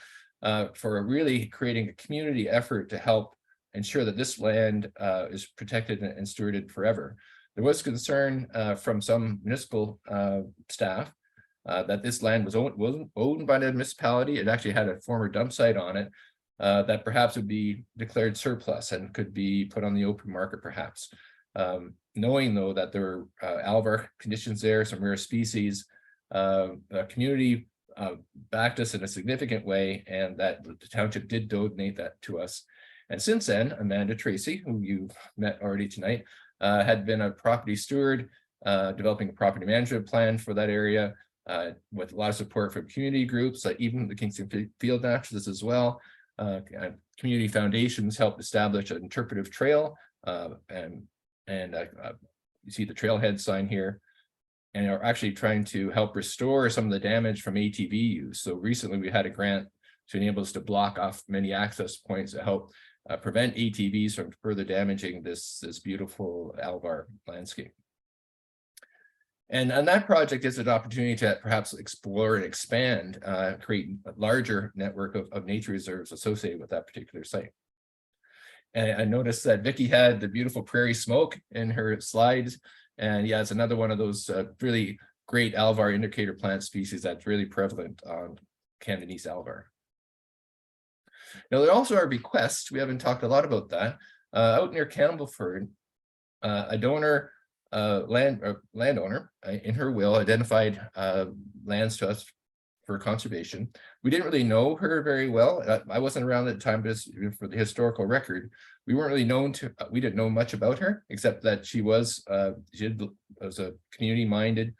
for really creating a community effort to help ensure that this land is protected and stewarded forever. There was concern from some municipal staff that this land wasn't owned by the municipality. It actually had a former dump site on it that perhaps would be declared surplus and could be put on the open market perhaps. Knowing though that there are Alvar conditions there, some rare species, the community backed us in a significant way, and that the township did donate that to us. And since then, Amanda Tracy, who you've met already tonight, had been a property steward, developing a property management plan for that area, with a lot of support from community groups, like even the Kingston Field Naturalists as well. Community foundations helped establish an interpretive trail, and you see the trailhead sign here, and are actually trying to help restore some of the damage from ATV use. So recently we had a grant to enable us to block off many access points to help prevent ATVs from further damaging this beautiful Alvar landscape. And that project is an opportunity to perhaps explore and expand, create a larger network of nature reserves associated with that particular site. And I noticed that Vicki had the beautiful prairie smoke in her slides. And yeah, it's another one of those really great Alvar indicator plant species that's really prevalent on Camden East Alvar. Now, there also are bequests. We haven't talked a lot about that. Out near Campbellford, a donor, landowner in her will identified lands to us for conservation. We didn't really know her very well. I wasn't around at the time, but for the historical record, we weren't really known to, we didn't know much about her, except that she was a community minded,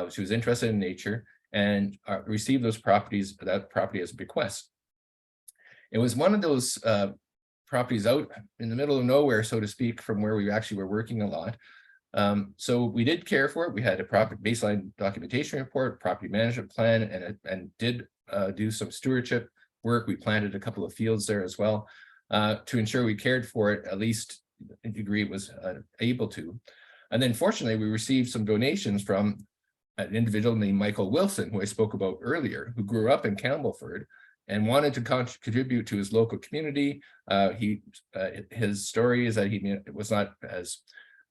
she was interested in nature, and received that property as a bequest. It was one of those properties out in the middle of nowhere, so to speak, from where we actually were working a lot. So we did care for it. We had a proper baseline documentation report, property management plan, and did do some stewardship work. We planted a couple of fields there as well to ensure we cared for it, at least a degree it was able to. And then fortunately, we received some donations from an individual named Michael Wilson, who I spoke about earlier, who grew up in Campbellford and wanted to contribute to his local community. His story is that he was not as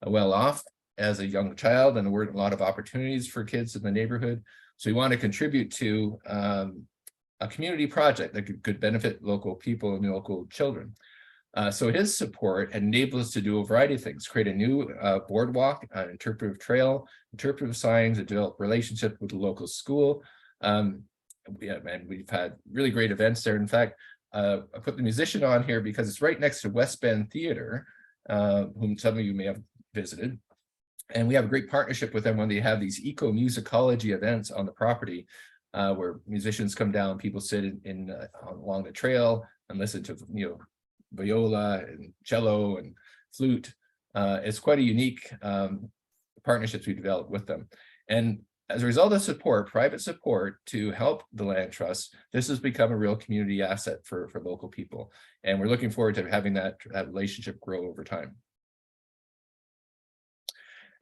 well off as a young child, and there weren't a lot of opportunities for kids in the neighborhood. So we want to contribute to a community project that could benefit local people and local children. So his support enabled us to do a variety of things: create a new boardwalk, an interpretive trail, interpretive signs, and develop relationships with the local school. And we've had really great events there. In fact, I put the musician on here because it's right next to West Bend Theater, whom some of you may have visited. And we have a great partnership with them when they have these eco-musicology events on the property, where musicians come down, people sit along the trail and listen to, viola and cello and flute. It's quite a unique partnerships we developed with them. And as a result of support, private support to help the land trust, this has become a real community asset for local people. And we're looking forward to having that relationship grow over time.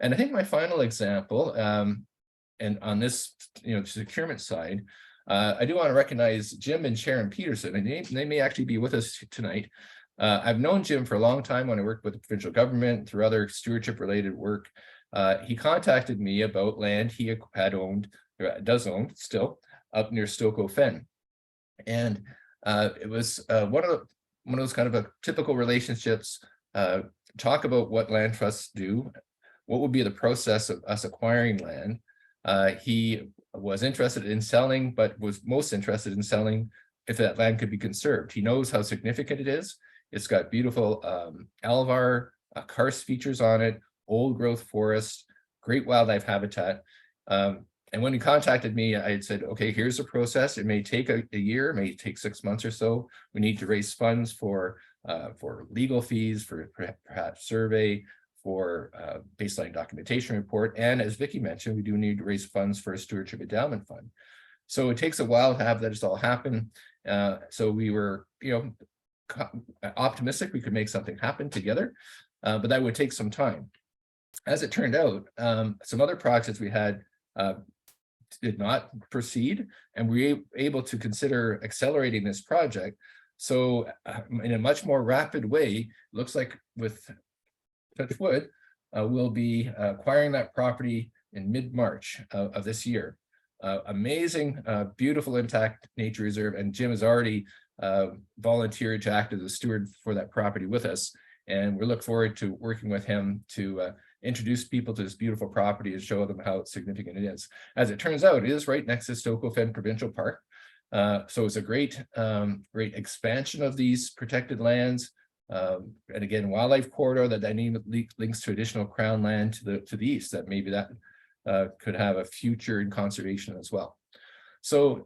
And I think my final example, and on this securement side, I do want to recognize Jim and Sharon Peterson, and they may actually be with us tonight. I've known Jim for a long time when I worked with the provincial government through other stewardship related work. He contacted me about land he had owned, or does own still, up near Stokoe Fen. And it was one of those kind of a typical relationships, talk about what land trusts do, what would be the process of us acquiring land. He was interested in selling, but was most interested in selling if that land could be conserved. He knows how significant it is. It's got beautiful alvar, karst features on it, old growth forest, great wildlife habitat. And when he contacted me, I had said, okay, here's the process. It may take a year, it may take 6 months or so. We need to raise funds for legal fees, for perhaps survey, for baseline documentation report. And as Vicki mentioned, we do need to raise funds for a stewardship endowment fund. So it takes a while to have that all happen. So we were, optimistic we could make something happen together, but that would take some time. As it turned out, some other projects we had did not proceed, and we were able to consider accelerating this project. So in a much more rapid way, looks like with touch wood, we'll be acquiring that property in mid-March of this year. Amazing, beautiful, intact nature reserve, and Jim has already volunteered to act as a steward for that property with us, and we look forward to working with him to introduce people to this beautiful property and show them how significant it is. As it turns out, it is right next to Stokoe Fen Provincial Park, so it's a great expansion of these protected lands, and again, wildlife corridor that links to additional crown land to the east, that maybe that could have a future in conservation as well. So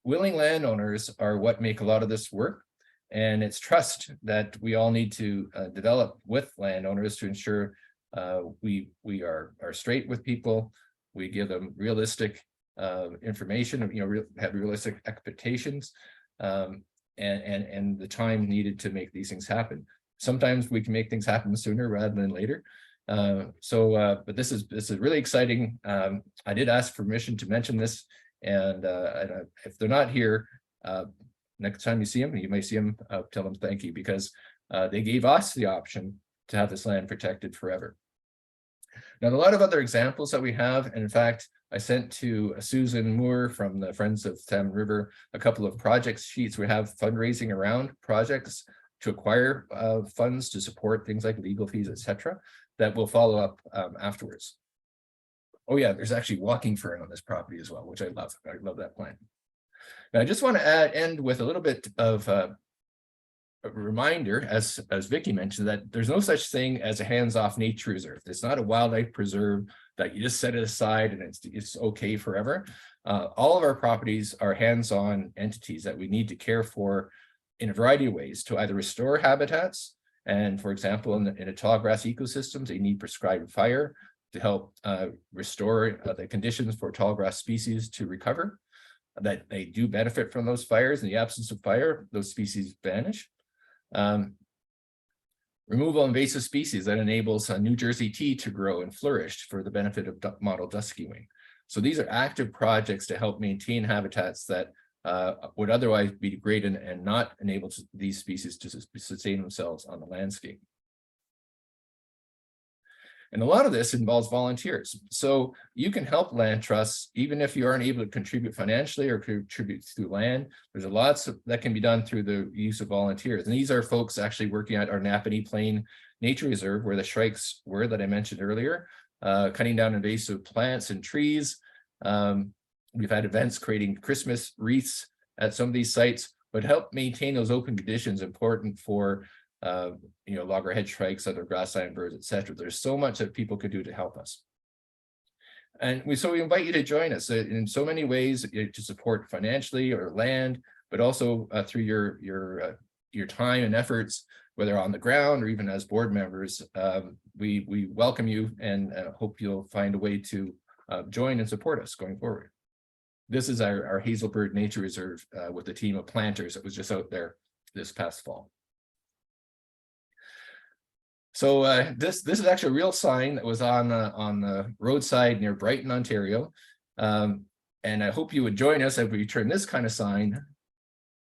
willing landowners are what make a lot of this work, and it's trust that we all need to develop with landowners to ensure we are straight with people. We give them realistic information, have realistic expectations, and the time needed to make these things happen. Sometimes we can make things happen sooner rather than later. But this is really exciting. I did ask permission to mention this, and if they're not here, next time you see them, you may see them, tell them thank you, because they gave us the option to have this land protected forever. Now, a lot of other examples that we have, and in fact, I sent to Susan Moore from the Friends of Salmon River a couple of project sheets. We have fundraising around projects to acquire funds to support things like legal fees, etc., that will follow up afterwards. Oh yeah, there's actually walking fern on this property as well, which I love. I love that plant. Now, I just want to end with a little bit of a reminder, as Vicki mentioned, that there's no such thing as a hands-off nature reserve. It's not a wildlife preserve that you just set it aside and it's okay forever. All of our properties are hands-on entities that we need to care for in a variety of ways to either restore habitats, and for example, in a tallgrass ecosystems, they need prescribed fire to help restore the conditions for tallgrass species to recover, that they do benefit from those fires. In the absence of fire, those species vanish. Removal of invasive species that enables New Jersey tea to grow and flourish for the benefit of mottled duskywing. So these are active projects to help maintain habitats that would otherwise be degraded and not enable these species to sustain themselves on the landscape. And a lot of this involves volunteers. So you can help land trusts, even if you aren't able to contribute financially or contribute through land. There's lots that can be done through the use of volunteers. And these are folks actually working at our Napanee Plain Nature Reserve, where the shrikes were that I mentioned earlier, cutting down invasive plants and trees. We've had events creating Christmas wreaths at some of these sites, but help maintain those open conditions important for loggerhead shrikes, other grassland birds, etc. There's so much that people could do to help us. And so we invite you to join us in so many ways to support financially or land, but also through your time and efforts, whether on the ground or even as board members. We welcome you and hope you'll find a way to join and support us going forward. This is our Hazelbird Nature Reserve with a team of planters that was just out there this past fall. So this is actually a real sign that was on the roadside near Brighton, Ontario. And I hope you would join us as we turn this kind of sign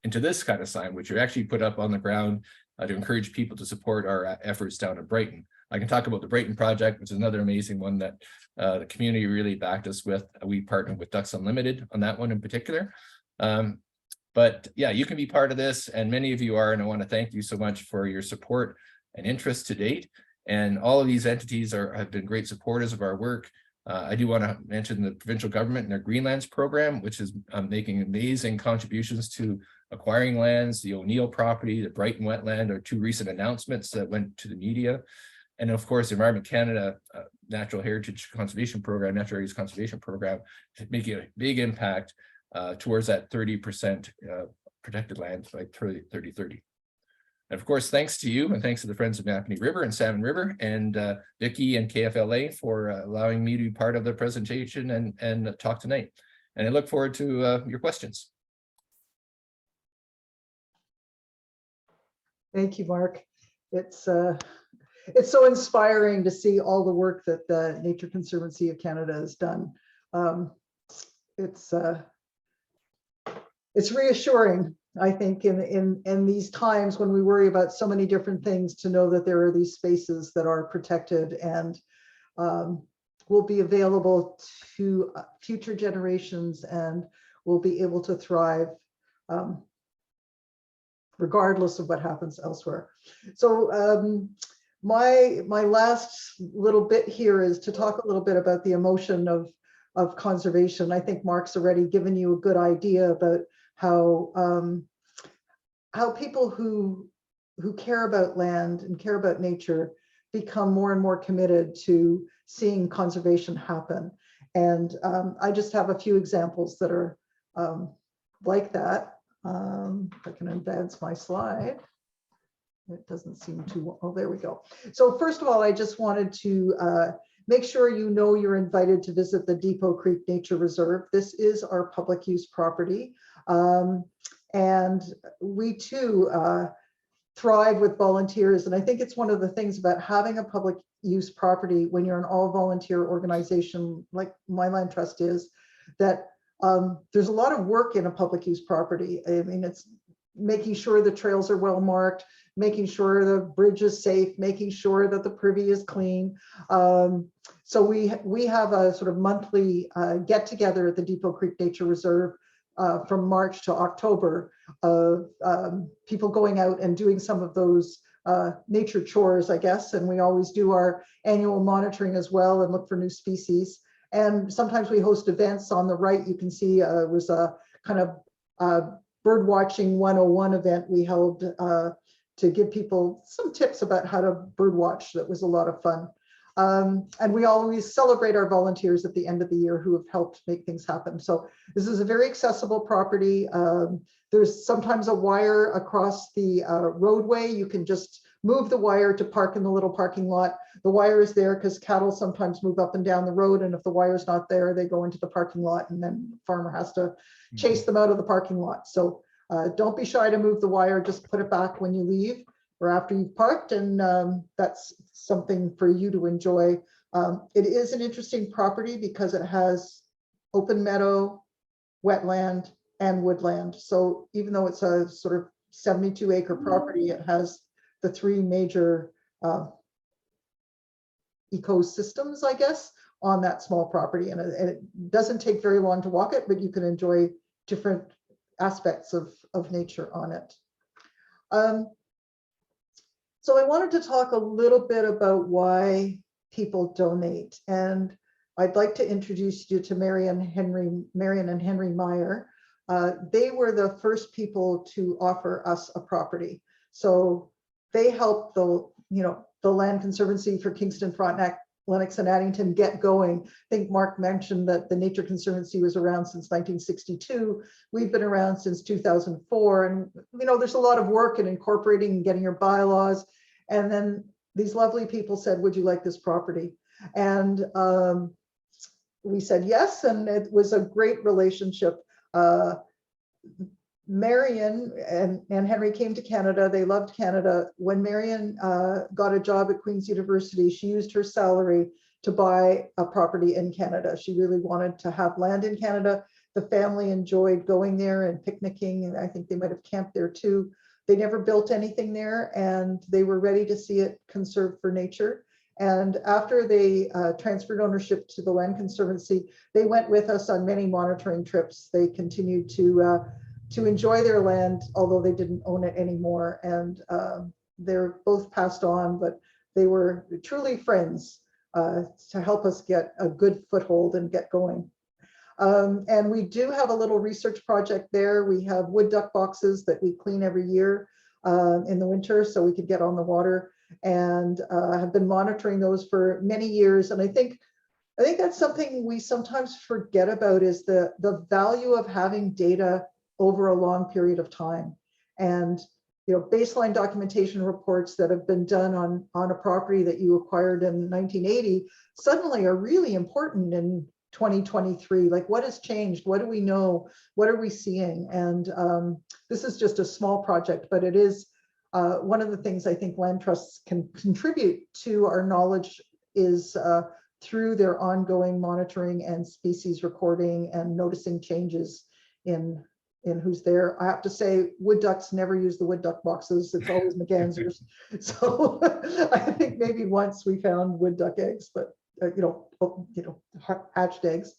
into this kind of sign, which are actually put up on the ground to encourage people to support our efforts down in Brighton. I can talk about the Brighton project, which is another amazing one that the community really backed us with. We partnered with Ducks Unlimited on that one in particular. But yeah, you can be part of this, and many of you are, and I want to thank you so much for your support and interest to date. And all of these entities have been great supporters of our work. I do want to mention the provincial government and their Greenlands program, which is making amazing contributions to acquiring lands. The O'Neill property, the Brighton wetland are two recent announcements that went to the media. And of course, Environment Canada Natural Heritage Conservation Program, Natural Heritage Conservation Program, making a big impact towards that 30% protected land by 2030. And of course, thanks to you and thanks to the Friends of Napanee River and Salmon River and Vicki and KFLA for allowing me to be part of the presentation and talk tonight. And I look forward to your questions. Thank you, Mark. It's so inspiring to see all the work that the Nature Conservancy of Canada has done. It's reassuring, I think, in these times when we worry about so many different things, to know that there are these spaces that are protected and will be available to future generations and will be able to thrive regardless of what happens elsewhere. So my last little bit here is to talk a little bit about the emotion of conservation. I think Mark's already given you a good idea about how people who care about land and care about nature become more and more committed to seeing conservation happen. And I just have a few examples that are like that. If I can advance my slide. It doesn't seem to, oh, there we go. So first of all, I just wanted to make sure you know you're invited to visit the Depot Creek Nature Reserve. This is our public use property. And we too thrive with volunteers. And I think it's one of the things about having a public use property when you're an all volunteer organization like my land trust is, that there's a lot of work in a public use property. I mean, it's making sure the trails are well marked, making sure the bridge is safe, making sure that the privy is clean. So we have a sort of monthly get together at the Depot Creek Nature Reserve from March to October of people going out and doing some of those nature chores, I guess. And we always do our annual monitoring as well and look for new species. And sometimes we host events. On the right, you can see it was a kind of bird watching 101 event we held to give people some tips about how to bird watch. That was a lot of fun. And we always celebrate our volunteers at the end of the year who have helped make things happen. So this is a very accessible property. There's sometimes a wire across the roadway. You can just move the wire to park in the little parking lot. The wire is there because cattle sometimes move up and down the road. And if the wire's not there, they go into the parking lot and then the farmer has to chase them out of the parking lot. So don't be shy to move the wire, just put it back when you leave or after you've parked, and that's something for you to enjoy. It is an interesting property because it has open meadow, wetland, and woodland. So even though it's a sort of 72-acre property, it has the three major ecosystems, I guess, on that small property. And it doesn't take very long to walk it, but you can enjoy different aspects of nature on it. So I wanted to talk a little bit about why people donate. And I'd like to introduce you to Marion and Henry Meyer. They were the first people to offer us a property. So they helped the Land Conservancy for Kingston, Frontenac, Lennox and Addington get going. I think Mark mentioned that the Nature Conservancy was around since 1962. We've been around since 2004. And, there's a lot of work in incorporating and getting your bylaws. And then these lovely people said, would you like this property? And we said yes, and it was a great relationship. Marion and Henry came to Canada. They loved Canada. When Marion got a job at Queen's University, she used her salary to buy a property in Canada. She really wanted to have land in Canada. The family enjoyed going there and picnicking, and I think they might have camped there too. They never built anything there, and they were ready to see it conserved for nature. And after they transferred ownership to the Land Conservancy, they went with us on many monitoring trips. They continued to enjoy their land, although they didn't own it anymore. And they're both passed on, but they were truly friends to help us get a good foothold and get going. And we do have a little research project there. We have wood duck boxes that we clean every year in the winter so we could get on the water, and have been monitoring those for many years. And I think that's something we sometimes forget about, is the value of having data over a long period of time. And baseline documentation reports that have been done on a property that you acquired in 1980 suddenly are really important in 2023. Like, what has changed? What do we know? What are we seeing? And this is just a small project, but it is one of the things I think land trusts can contribute to our knowledge is through their ongoing monitoring and species recording and noticing changes in who's there. I have to say, wood ducks never use the wood duck boxes. It's always mergansers. So I think maybe once we found wood duck eggs, but hatched eggs.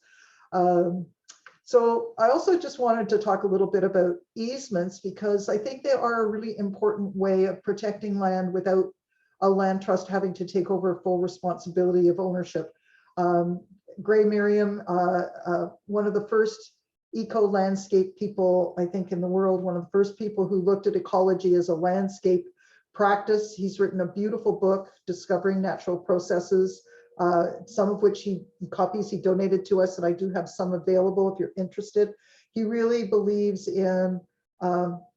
So I also just wanted to talk a little bit about easements, because I think they are a really important way of protecting land without a land trust having to take over full responsibility of ownership. Gray Merriam, one of the first eco-landscape people, I think, in the world, one of the first people who looked at ecology as a landscape practice. He's written a beautiful book, Discovering Natural Processes, some of which copies he donated to us, and I do have some available if you're interested. He really believes in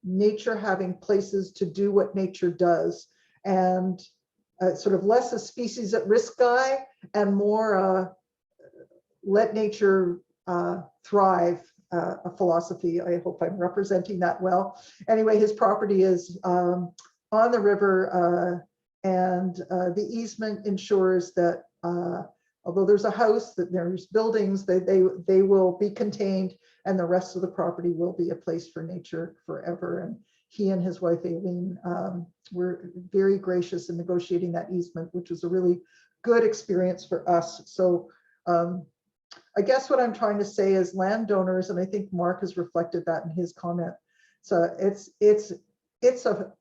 nature having places to do what nature does, and sort of less a species at risk guy and more let nature thrive a philosophy. I hope I'm representing that well. Anyway, his property is on the river, and the easement ensures that although there's a house, that there's buildings, they will be contained, and the rest of the property will be a place for nature forever. And he and his wife Aileen were very gracious in negotiating that easement, which was a really good experience for us. So I guess what I'm trying to say is landowners, and I think Mark has reflected that in his comment. So it's a,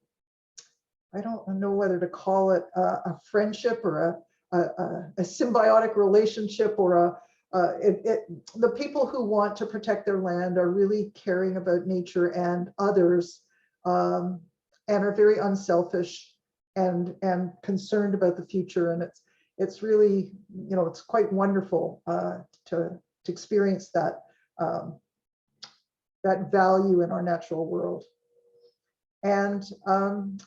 I don't know whether to call it a friendship or a symbiotic relationship, or the people who want to protect their land are really caring about nature and others, and are very unselfish and concerned about the future. And it's really, it's quite wonderful to experience that that value in our natural world. And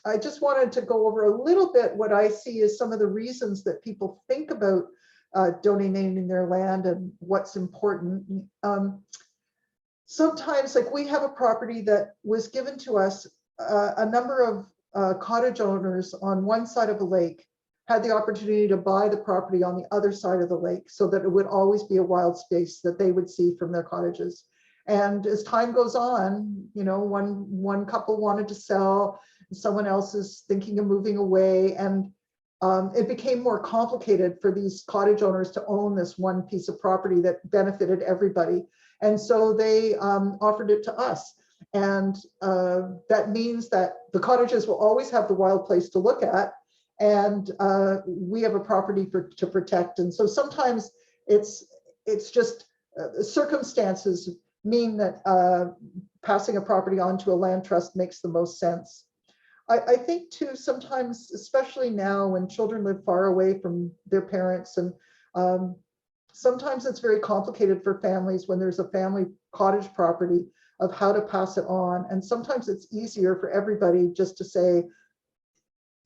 I just wanted to go over a little bit what I see as some of the reasons that people think about donating their land and what's important. Sometimes, like, we have a property that was given to us, a number of cottage owners on one side of the lake had the opportunity to buy the property on the other side of the lake, so that it would always be a wild space that they would see from their cottages. And as time goes on, one couple wanted to sell, someone else is thinking of moving away, and it became more complicated for these cottage owners to own this one piece of property that benefited everybody. And so they offered it to us. And that means that the cottages will always have the wild place to look at. And we have a property to protect. And so sometimes it's just circumstances mean that passing a property on to a land trust makes the most sense. I think too, sometimes, especially now when children live far away from their parents, and sometimes it's very complicated for families when there's a family cottage property of how to pass it on. And sometimes it's easier for everybody just to say,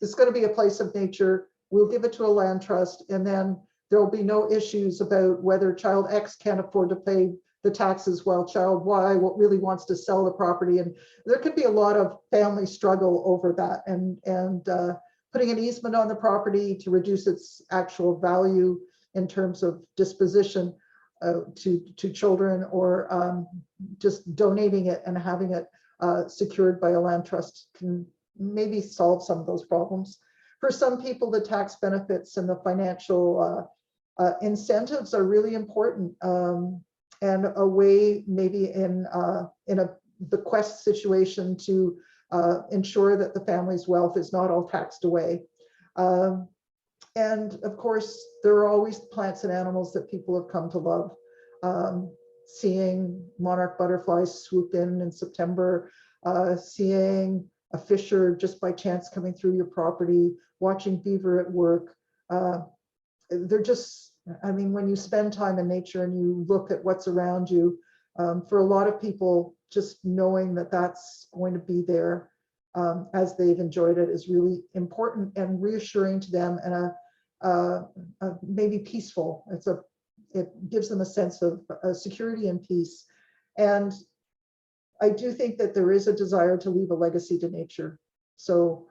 it's going to be a place of nature, we'll give it to a land trust, and then there'll be no issues about whether child X can't afford to pay the taxes while child Y really wants to sell the property. And there could be a lot of family struggle over that, and putting an easement on the property to reduce its actual value in terms of disposition to children, or just donating it and having it secured by a land trust can maybe solve some of those problems. For some people, the tax benefits and the financial incentives are really important, and a way maybe in a bequest situation to ensure that the family's wealth is not all taxed away. And of course, there are always plants and animals that people have come to love. Seeing monarch butterflies swoop in September, seeing a fisher just by chance coming through your property, watching beaver at work. They're just, I mean, when you spend time in nature and you look at what's around you, for a lot of people, just knowing that that's going to be there as they've enjoyed it is really important and reassuring to them, and maybe peaceful. It gives them a sense of security and peace. And I do think that there is a desire to leave a legacy to nature. So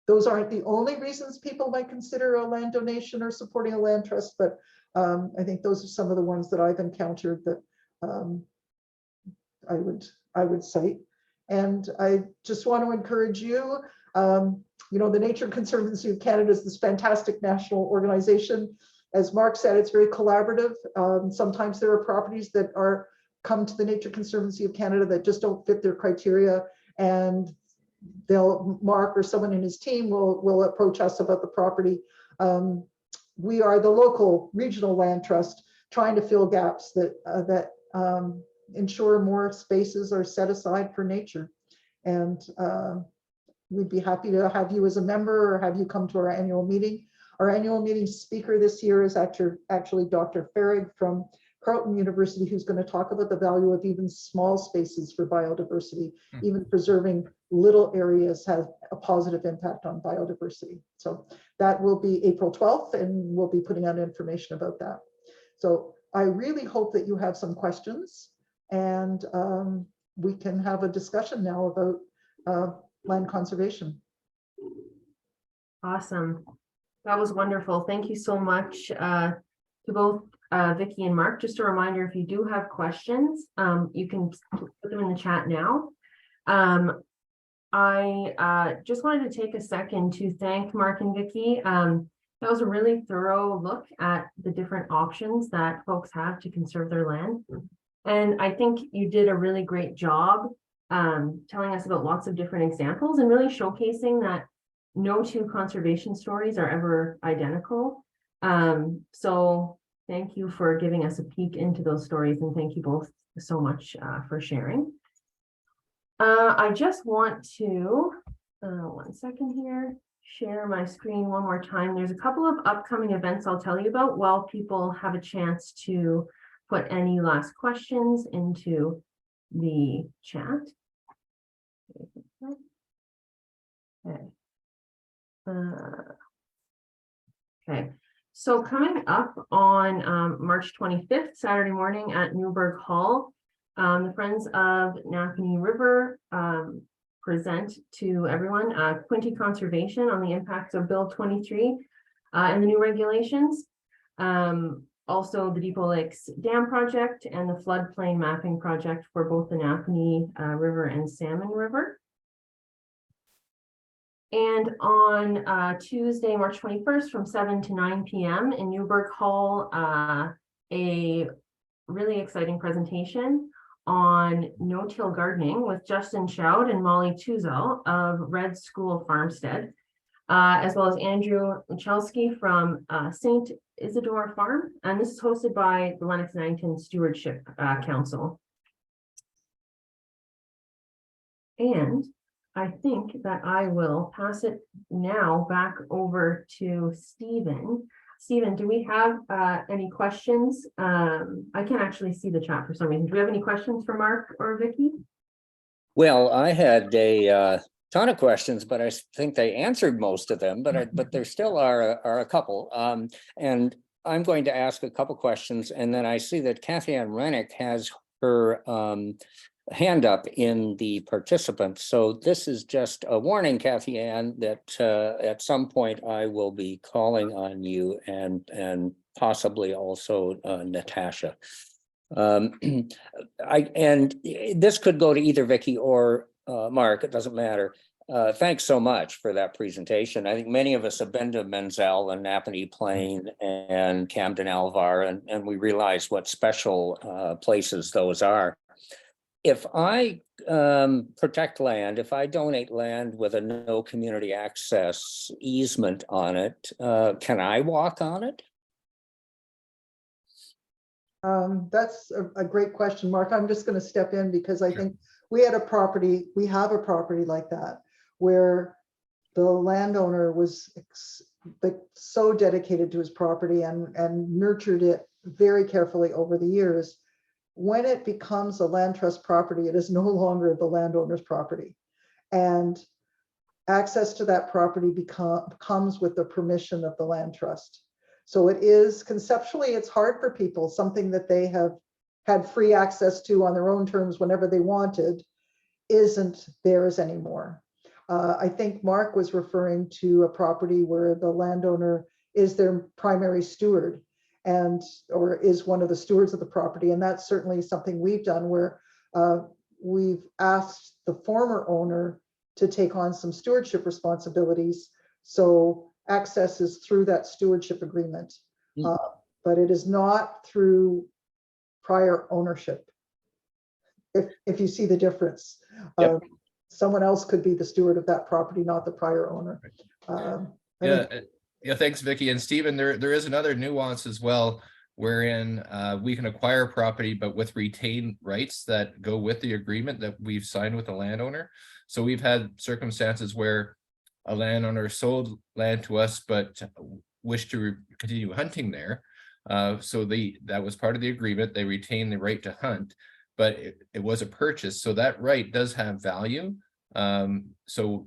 those aren't the only reasons people might consider a land donation or supporting a land trust, but I think those are some of the ones that I've encountered that I would cite. And I just want to encourage you, you know, the Nature Conservancy of Canada is this fantastic national organization. As Mark said, it's very collaborative. Sometimes there are properties that come to the Nature Conservancy of Canada that just don't fit their criteria, and Mark or someone in his team will approach us about the property. We are the local regional land trust trying to fill gaps that ensure more spaces are set aside for nature. And we'd be happy to have you as a member or have you come to our annual meeting. Our annual meeting speaker this year is actually Dr. Farrig from Carleton University, who's going to talk about the value of even small spaces for biodiversity. Even preserving little areas has a positive impact on biodiversity. So that will be April 12th, and we'll be putting out information about that. So I really hope that you have some questions, and we can have a discussion now about land conservation. Awesome. That was wonderful. Thank you so much to both Vicki and Mark. Just a reminder, if you do have questions, you can put them in the chat now. I just wanted to take a second to thank Mark and Vicki. That was a really thorough look at the different options that folks have to conserve their land. And I think you did a really great job telling us about lots of different examples and really showcasing that no two conservation stories are ever identical. So thank you for giving us a peek into those stories, and thank you both so much for sharing. I just want to, one second here, share my screen one more time. There's a couple of upcoming events I'll tell you about while people have a chance to put any last questions into the chat. Okay. Okay, so coming up on March 25th, Saturday morning at Newburgh Hall, the Friends of Napanee River present to everyone Quinte Conservation on the impacts of Bill 23 and the new regulations. Also the Depot Lakes Dam Project and the floodplain mapping project for both the Napanee River and Salmon River. And on Tuesday, March 21st, from 7 to 9 p.m. in Newburgh Hall, a really exciting presentation on no-till gardening with Justin Shoud and Molly Tuzel of Red School Farmstead, as well as Andrew Michalski from St. Isidore Farm. And this is hosted by the Lennox and Addington Stewardship Council. And I think that I will pass it now back over to Stephen. Stephen, do we have any questions? I can't actually see the chat for some reason. Do we have any questions for Mark or Vicki? Well, I had a ton of questions, but I think they answered most of them, but there still are a couple. And I'm going to ask a couple questions, and then I see that Kathy Ann Rennick has her hand up in the participants. So this is just a warning, Kathy Ann, that at some point I will be calling on you and possibly also Natasha. And this could go to either Vicki or Mark, it doesn't matter. Thanks so much for that presentation. I think many of us have been to Menzel and Napanee Plain and Camden Alvar, and we realize what special places those are. If I protect land, if I donate land with a no community access easement on it, can I walk on it? That's a great question, Mark. I'm just going to step in because I think we have a property like that, where the landowner was so dedicated to his property and nurtured it very carefully over the years. When it becomes a land trust property, it is no longer the landowner's property. And access to that property comes with the permission of the land trust. So it is conceptually, it's hard for people, something that they have had free access to on their own terms whenever they wanted, isn't theirs anymore. I think Mark was referring to a property where the landowner is their primary steward or is one of the stewards of the property. And that's certainly something we've done where we've asked the former owner to take on some stewardship responsibilities. So access is through that stewardship agreement, but it is not through prior ownership. If you see the difference, someone else could be the steward of that property, not the prior owner. Yeah, thanks, Vicki. And Stephen, there is another nuance as well, wherein we can acquire property, but with retained rights that go with the agreement that we've signed with the landowner. So we've had circumstances where a landowner sold land to us, but wished to continue hunting there. So that was part of the agreement. They retained the right to hunt, but it was a purchase. So that right does have value. So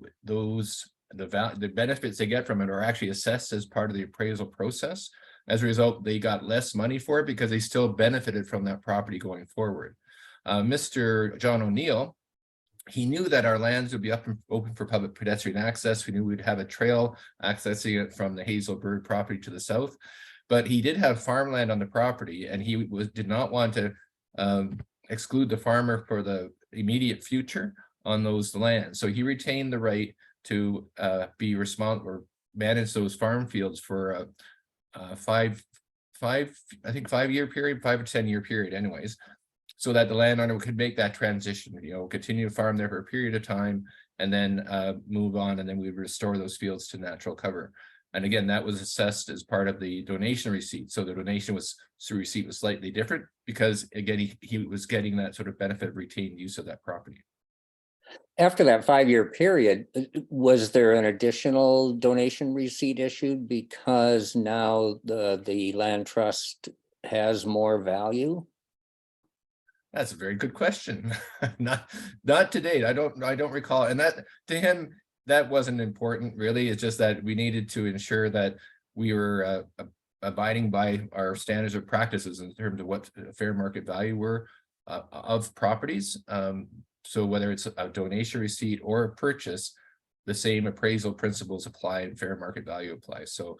the benefits they get from it are actually assessed as part of the appraisal process. As a result, they got less money for it because they still benefited from that property going forward. Mr. John O'Neill, he knew that our lands would be open for public pedestrian access. We knew we'd have a trail accessing it from the Hazelbird property to the south, but he did have farmland on the property, and he did not want to exclude the farmer for the immediate future on those lands. So he retained the right to be responsible or manage those farm fields for a 5 year period, 5 or 10 year period anyways, so that the landowner could make that transition, continue to farm there for a period of time and then move on, and then we would restore those fields to natural cover. And again, that was assessed as part of the donation receipt. So the donation receipt was slightly different because again, he was getting that sort of benefit of retained use of that property. After that 5 year period, was there an additional donation receipt issued because now the land trust has more value? That's a very good question. Not to date. I don't recall. And that to him, that wasn't important really. It's just that we needed to ensure that we were abiding by our standards of practices in terms of what fair market value were of properties. So whether it's a donation receipt or a purchase, the same appraisal principles apply and fair market value applies. So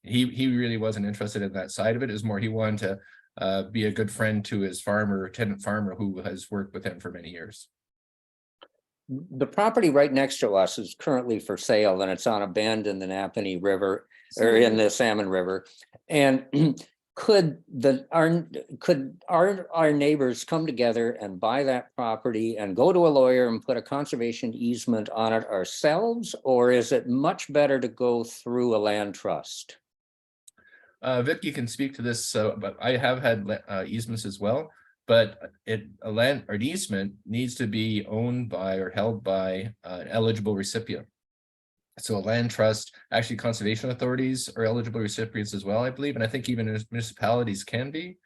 he really wasn't interested in that side of it. It was more he wanted to be a good friend to his tenant farmer who has worked with him for many years. the property right next to us is currently for sale, and it's on a bend in the Napanee River, or in the Salmon River. And could our neighbors come together and buy that property and go to a lawyer and put a conservation easement on it ourselves? Or is it much better to go through a land trust? Vicki can speak to this, but I have had easements as well. But an easement needs to be owned by or held by an eligible recipient. So a land trust, actually conservation authorities are eligible recipients as well, I believe, and I think even municipalities can be.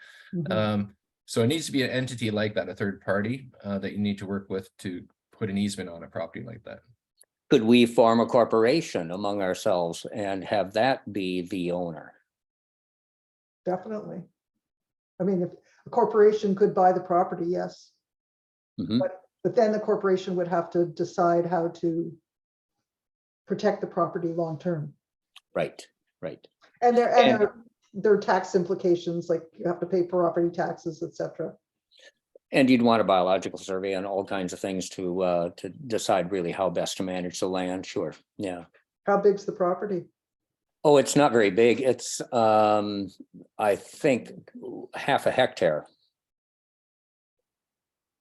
So it needs to be an entity like that, a third party that you need to work with to put an easement on a property like that. Could we form a corporation among ourselves and have that be the owner? Definitely. I mean, if a corporation could buy the property, yes. But then the corporation would have to decide how to protect the property long term. Right, right. And there are tax implications, like you have to pay property taxes, etc. And you'd want a biological survey and all kinds of things to decide really how best to manage the land. Sure, yeah. How big's the property? Oh, it's not very big. It's I think half a hectare.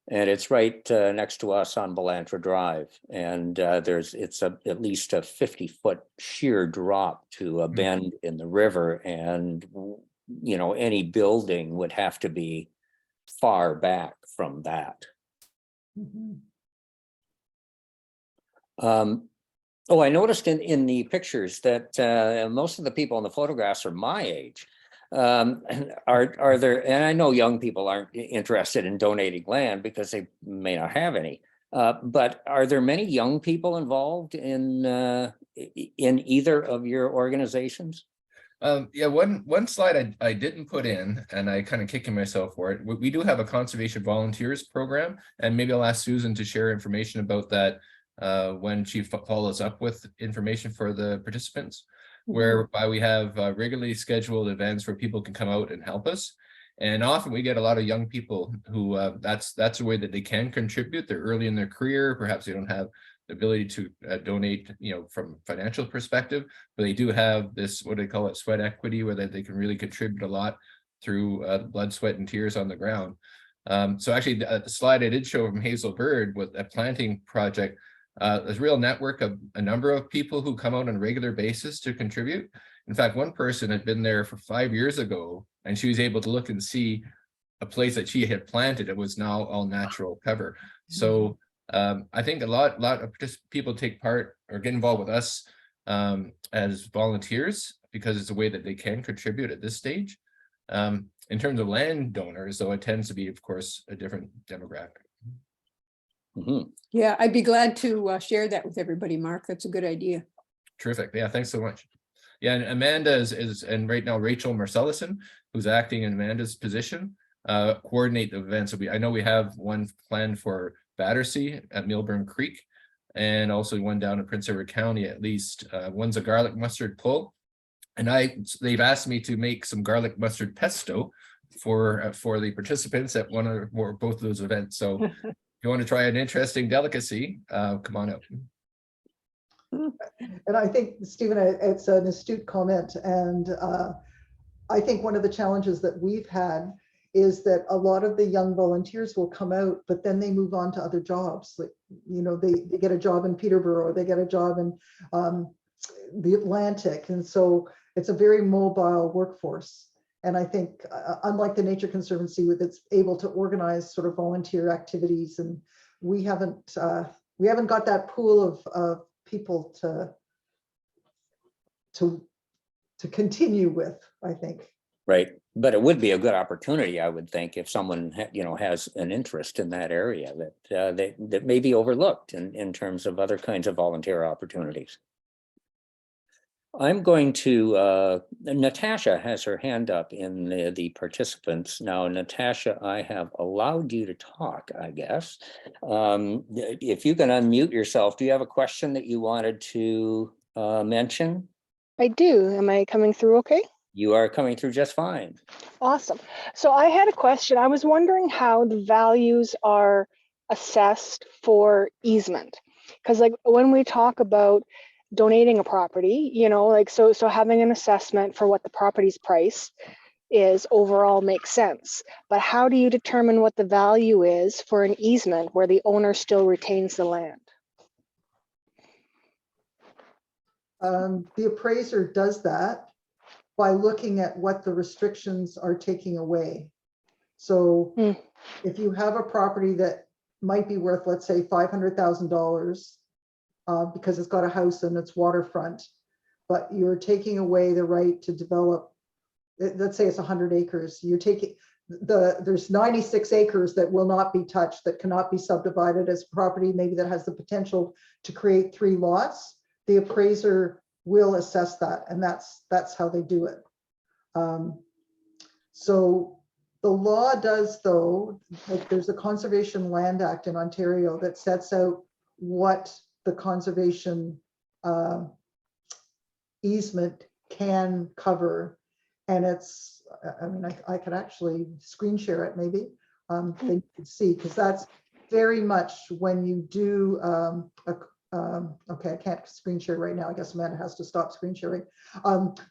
And it's right next to us on Belantra Drive. And it's at least a 50-foot sheer drop to a bend in the river. And, you know, any building would have to be far back from that. Oh, I noticed in the pictures that most of the people in the photographs are my age. Are there, and I know young people aren't interested in donating land because they may not have any, but are there many young people involved in either of your organizations? Yeah, one slide I didn't put in, and I kind of kicking myself for it. We do have a conservation volunteers program, and maybe I'll ask Susan to share information about that when she follows up with information for the participants, whereby we have regularly scheduled events where people can come out and help us. And often we get a lot of young people who that's a way that they can contribute. They're early in their career, perhaps they don't have the ability to donate, you know, from financial perspective, but they do have this, what they call it, sweat equity, where they can really contribute a lot through blood, sweat, and tears on the ground. So actually, the slide I did show from Hazel Bird with a planting project, there's a real network of a number of people who come out on a regular basis to contribute. In fact, one person had been there for 5 years ago, and she was able to look and see a place that she had planted. It was now all natural cover. So I think a lot of people take part or get involved with us as volunteers because it's a way that they can contribute at this stage. In terms of landowners, though, it tends to be, of course, a different demographic. Yeah, I'd be glad to share that with everybody, Mark. That's a good idea. Terrific. Yeah, thanks so much. Yeah, and Amanda is and right now Rachel Marcellison, who's acting in Amanda's position, coordinate the events. So I know we have one planned for Battersea at Milburn Creek, and also one down in Prince Edward County at least. One's a garlic mustard pull, and they've asked me to make some garlic mustard pesto for the participants at one or both of those events. So if you want to try an interesting delicacy, come on out. And I think, Stephen, it's an astute comment. And I think one of the challenges that we've had is that a lot of the young volunteers will come out, but then they move on to other jobs. Like, you know, they get a job in Peterborough, or they get a job in the Atlantic. And so it's a very mobile workforce. And I think unlike the Nature Conservancy, with it's able to organize sort of volunteer activities, and we haven't got that pool of people to continue with, I think. Right, but it would be a good opportunity, I would think, if someone has an interest in that area that may be overlooked in terms of other kinds of volunteer opportunities. I'm going to, Natasha has her hand up in the participants. Now, Natasha, I have allowed you to talk, I guess. If you can unmute yourself, do you have a question that you wanted to mention? I do. Am I coming through okay? You are coming through just fine. Awesome. So I had a question. I was wondering how the values are assessed for easement? Because like when we talk about donating a property, you know, like so having an assessment for what the property's price is overall makes sense. But how do you determine what the value is for an easement where the owner still retains the land? The appraiser does that by looking at what the restrictions are taking away. So if you have a property that might be worth, let's say, $500,000 because it's got a house and it's waterfront, but you're taking away the right to develop, let's say it's 100 acres, you're taking, there's 96 acres that will not be touched, that cannot be subdivided as property, maybe that has the potential to create 3 lots. The appraiser will assess that, and that's how they do it. So the law does, though, like there's a Conservation Land Act in Ontario that sets out what the conservation easement can cover, and it's, I mean, I could actually screen share it maybe, they could see, because that's very much when you do okay, I can't screen share right now. I guess Amanda has to stop screen sharing.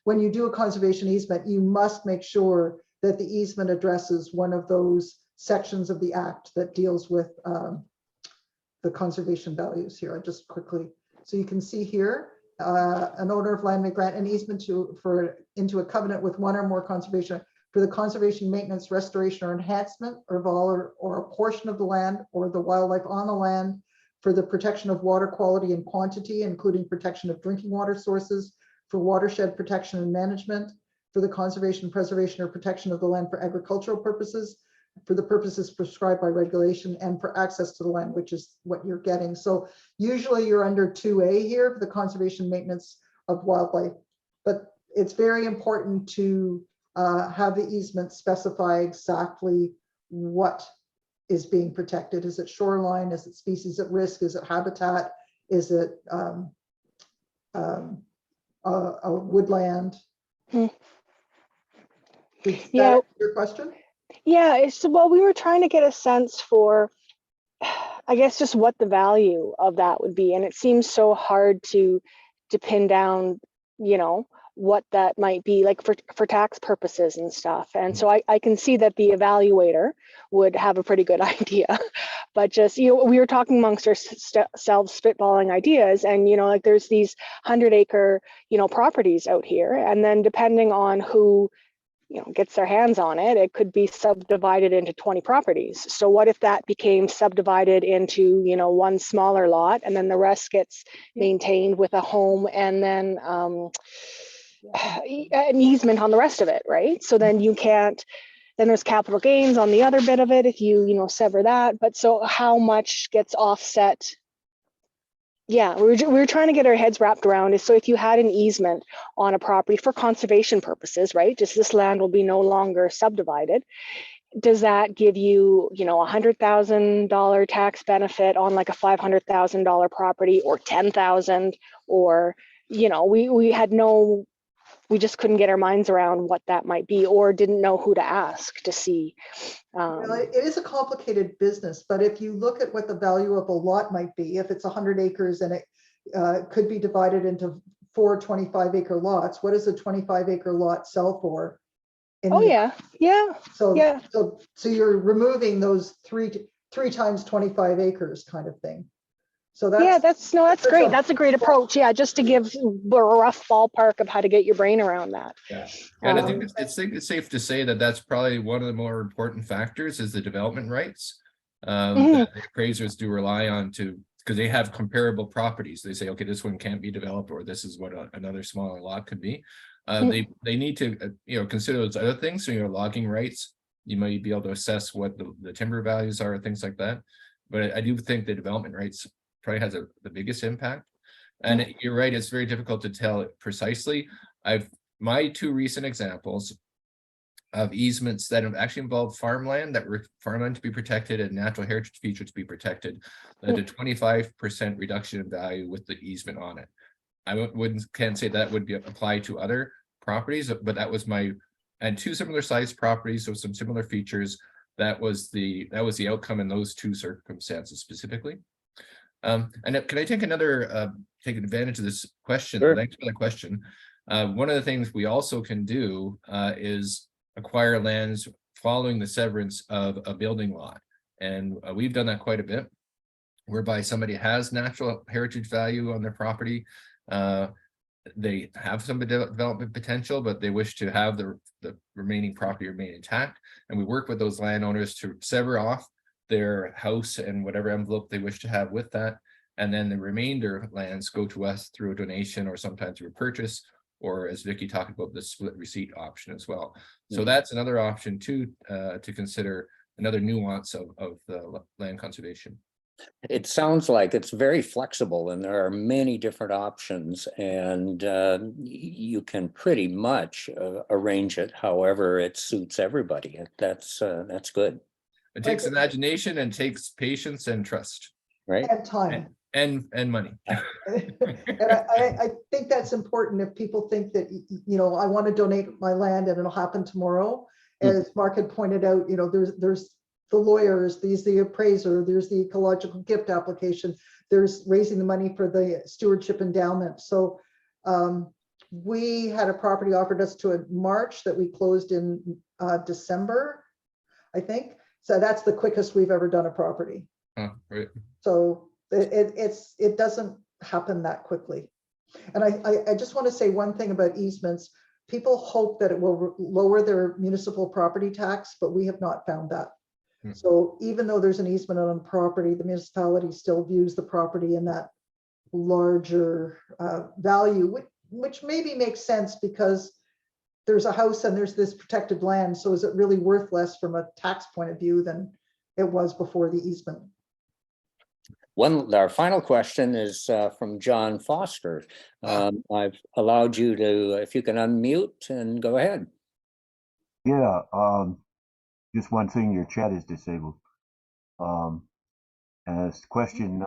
When you do a conservation easement, you must make sure that the easement addresses one of those sections of the act that deals with the conservation values here. I just quickly, so you can see here, an owner of land may grant an easement into a covenant with one or more conservation for the conservation, maintenance, restoration, or enhancement of all or a portion of the land or the wildlife on the land, for the protection of water quality and quantity, including protection of drinking water sources, for watershed protection and management, for the conservation, preservation, or protection of the land for agricultural purposes, for the purposes prescribed by regulation, and for access to the land, which is what you're getting. So usually you're under 2A here for the conservation, maintenance of wildlife, but it's very important to have the easement specify exactly what is being protected. Is it shoreline? Is it species at risk? Is it habitat? Is it a woodland? Hmm. Is that Yeah. your question? Yeah, it's, well, we were trying to get a sense for, I guess, just what the value of that would be. And it seems so hard to pin down, you know, what that might be, like for tax purposes and stuff. And so I can see that the evaluator would have a pretty good idea, but just, you know, we were talking amongst ourselves, spitballing ideas, and, you know, like there's these 100-acre, you know, properties out here. And then depending on who, you know, gets their hands on it, it could be subdivided into 20 properties. So what if that became subdivided into, you know, one smaller lot, and then the rest gets maintained with a home, and then an easement on the rest of it, right? So then you can't, then there's capital gains on the other bit of it if you know, sever that. But so how much gets offset? Yeah, we were trying to get our heads wrapped around is, so if you had an easement on a property for conservation purposes, right, just this land will be no longer subdivided, does that give you, you know, $100,000 tax benefit on like a $500,000 property, or 10,000, or, you know, we just couldn't get our minds around what that might be, or didn't know who to ask to see. Well, it is a complicated business, but if you look at what the value of a lot might be, if it's 100 acres and it could be divided into 4 25-acre lots, what does a 25-acre lot sell for? Oh yeah, yeah. So yeah. So you're removing those three times 25 acres kind of thing. So that's that's great. That's a great approach. Yeah, just to give a rough ballpark of how to get your brain around that. Yeah, and I think it's safe to say that that's probably one of the more important factors is the development rights that the appraisers do rely on because they have comparable properties. They say, okay, this one can't be developed, or this is what another smaller lot could be. They need to you know, consider those other things. So your logging rights, you might be able to assess what the timber values are, things like that. But I do think the development rights probably has the biggest impact. And you're right, it's very difficult to tell it precisely. My 2 recent examples of easements that have actually involved farmland, that were farmland to be protected and natural heritage feature to be protected, led to 25% reduction in value with the easement on it. I can't say that would be applied to other properties, but that was and 2 similar sized properties with some similar features. that was the outcome in those two circumstances specifically. And can I take take advantage of this question? Sure. Thanks for the question. One of the things we also can do is acquire lands following the severance of a building lot. And we've done that quite a bit, whereby somebody has natural heritage value on their property. They have some development potential, but they wish to have the remaining property remain intact. And we work with those landowners to sever off their house and whatever envelope they wish to have with that. And then the remainder lands go to us through a donation or sometimes through a purchase, or as Vicki talked about, the split receipt option as well. So that's another option too, to consider, another nuance of the land conservation. It sounds like it's very flexible and there are many different options, and you can pretty much arrange it however it suits everybody. That's good. It takes imagination and takes patience and trust. Right. And time. And money. And I think that's important. If people think that, you know, I want to donate my land and it'll happen tomorrow, as Mark had pointed out, you know, there's the lawyers, the appraiser, there's the ecological gift application, there's raising the money for the stewardship endowment. So we had a property offered us to in March that we closed in December, I think. So that's the quickest we've ever done a property. Right. So it doesn't happen that quickly. And I just want to say one thing about easements. People hope that it will lower their municipal property tax, but we have not found that. So even though there's an easement on property, the municipality still views the property in that larger value, which maybe makes sense because there's a house and there's this protected land. So is it really worth less from a tax point of view than it was before the easement? Our final question is from John Foster. I've allowed you to, if you can unmute and go ahead. Yeah, just one thing, your chat is disabled. And this question,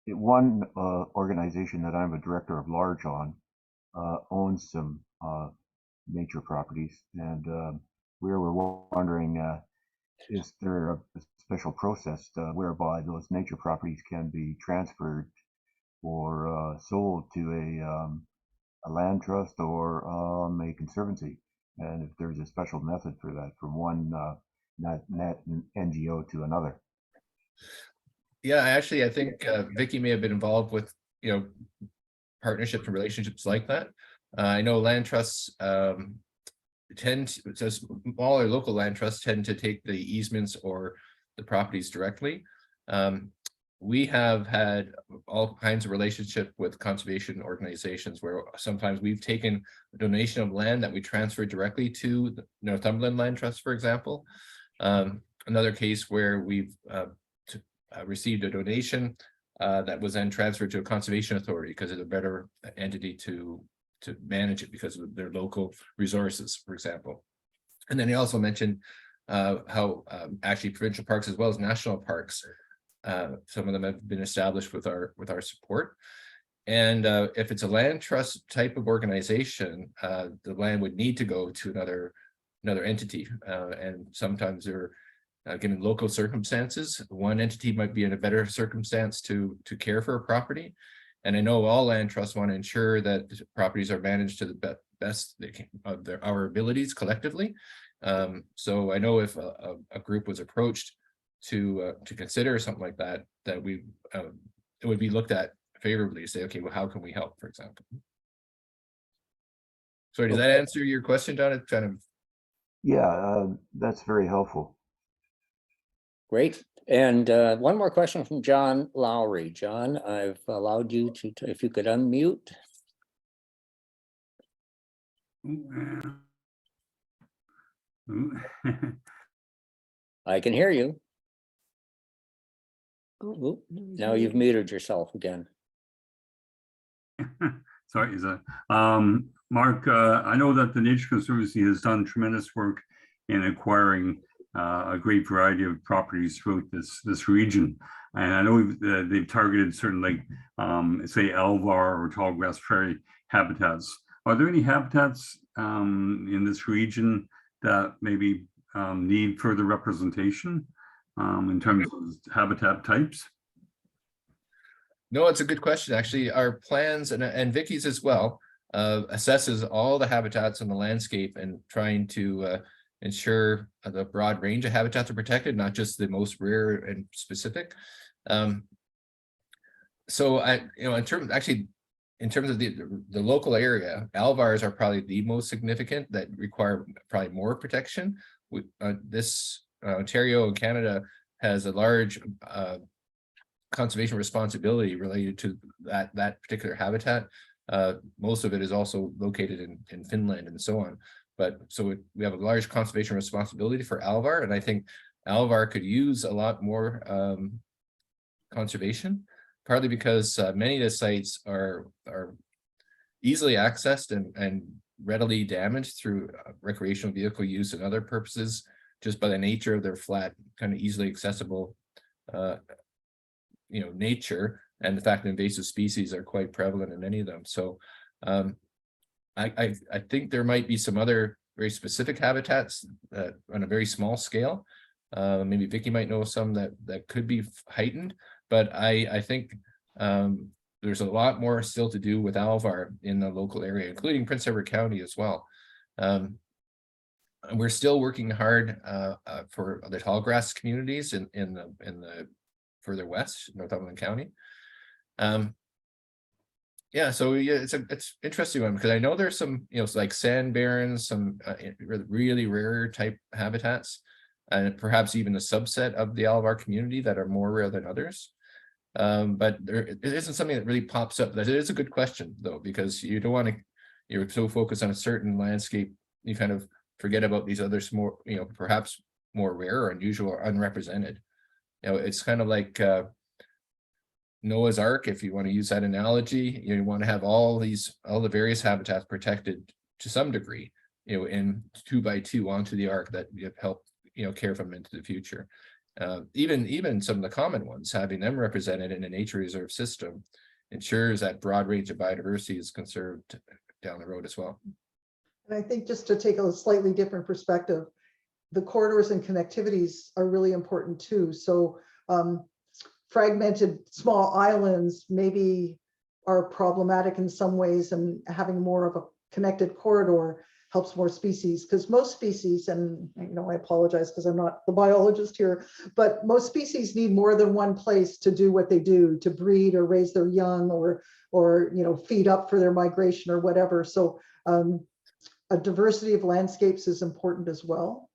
one organization that I'm a director of large on owns some nature properties, and we were wondering, is there a special process whereby those nature properties can be transferred or sold to a land trust or a conservancy, and if there's a special method for that from one net NGO to another? Yeah, I think Vicki may have been involved with, you know, partnerships and relationships like that. I know land trusts smaller local land trusts tend to take the easements or the properties directly. We have had all kinds of relationship with conservation organizations where sometimes we've taken a donation of land that we transferred directly to the Northumberland Land Trust, for example. Another case where we've received a donation that was then transferred to a conservation authority because it's a better entity to manage it because of their local resources, for example. And then he also mentioned how actually provincial parks as well as national parks, some of them have been established with our support. And if it's a land trust type of organization, the land would need to go to another entity, and sometimes they're given local circumstances. One entity might be in a better circumstance to care for a property. And I know all land trusts want to ensure that properties are managed to the best they can of our abilities collectively. So I know if a group was approached to consider something like that, that it would be looked at favorably. Say, okay, well, how can we help, for example? Sorry, does that answer your question, John? It's kind of. Yeah, that's very helpful. Great. And one more question from John Lowry. John, I've allowed you to, if you could unmute. I can hear you. Ooh, now you've muted yourself again. Sorry, is that Mark? I know that the Nature Conservancy has done tremendous work in acquiring a great variety of properties throughout this region, and I know they've targeted certain, like say Alvar or tall grass prairie habitats. Are there any habitats in this region that maybe need further representation in terms of habitat types? No, it's a good question. Actually, our plans and Vicky's as well assesses all the habitats in the landscape and trying to ensure the broad range of habitats are protected, not just the most rare and specific. So in terms of the local area, alvars are probably the most significant that require probably more protection. Ontario and Canada has a large conservation responsibility related to that particular habitat. Most of it is also located in Finland and so on. But so we have a large conservation responsibility for alvar, and I think alvar could use a lot more conservation, partly because many of the sites are easily accessed and readily damaged through recreational vehicle use and other purposes, just by the nature of their flat, kind of easily accessible nature, and the fact that invasive species are quite prevalent in many of them. So I think there might be some other very specific habitats on a very small scale. Maybe Vicki might know some that could be heightened, but I think there's a lot more still to do with alvar in the local area, including Prince Edward County as well. And we're still working hard for the tallgrass communities in the further west, Northumberland County. So it's interesting one, because I know there's some like sand barrens, some really rare type habitats, and perhaps even a subset of the alvar community that are more rare than others. But it isn't something that really pops up. That is a good question though, because you don't want to, you're so focused on a certain landscape, you kind of forget about these others more, perhaps more rare or unusual or unrepresented. It's kind of like Noah's Ark, if you want to use that analogy. You want to have all the various habitats protected to some degree, in 2 by 2 onto the ark that help care for them into the future. Even some of the common ones, having them represented in a nature reserve system ensures that broad range of biodiversity is conserved down the road as well. And I think, just to take a slightly different perspective, the corridors and connectivities are really important too. So fragmented small islands maybe are problematic in some ways, and having more of a connected corridor helps more species, because most species, and I apologize because I'm not the biologist here, but most species need more than one place to do what they do, to breed or raise their young, or feed up for their migration or whatever. So a diversity of landscapes is important as well.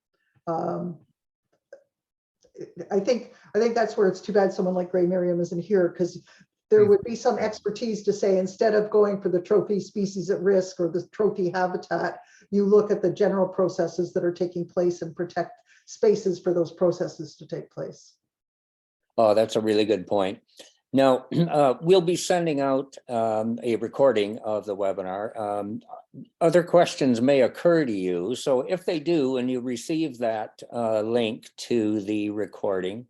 I think that's where it's too bad someone like Gray Miriam isn't here, because there would be some expertise to say, instead of going for the trophy species at risk or the trophy habitat, you look at the general processes that are taking place and protect spaces for those processes to take place. Oh, that's a really good point. Now, we'll be sending out a recording of the webinar. Other questions may occur to you. So if they do, and you receive that link to the recording,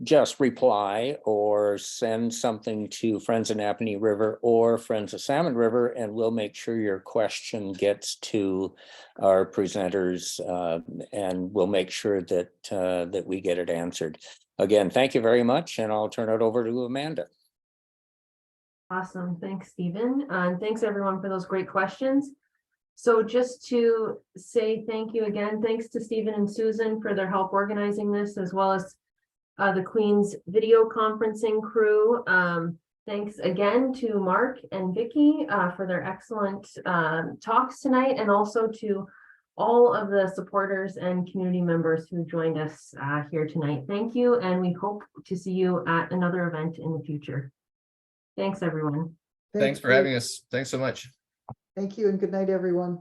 just reply or send something to Friends of Napanee River or Friends of Salmon River, and we'll make sure your question gets to our presenters, and we'll make sure that that we get it answered. Again, thank you very much, and I'll turn it over to Amanda. Awesome. Thanks, Stephen. And thanks everyone for those great questions. So just to say thank you again, thanks to Stephen and Susan for their help organizing this, as well as the Queen's video conferencing crew. Thanks again to Mark and Vicki for their excellent talks tonight, and also to all of the supporters and community members who joined us here tonight. Thank you, and we hope to see you at another event in the future. Thanks, everyone. Thanks for having us. Thanks so much. Thank you, and good night, everyone.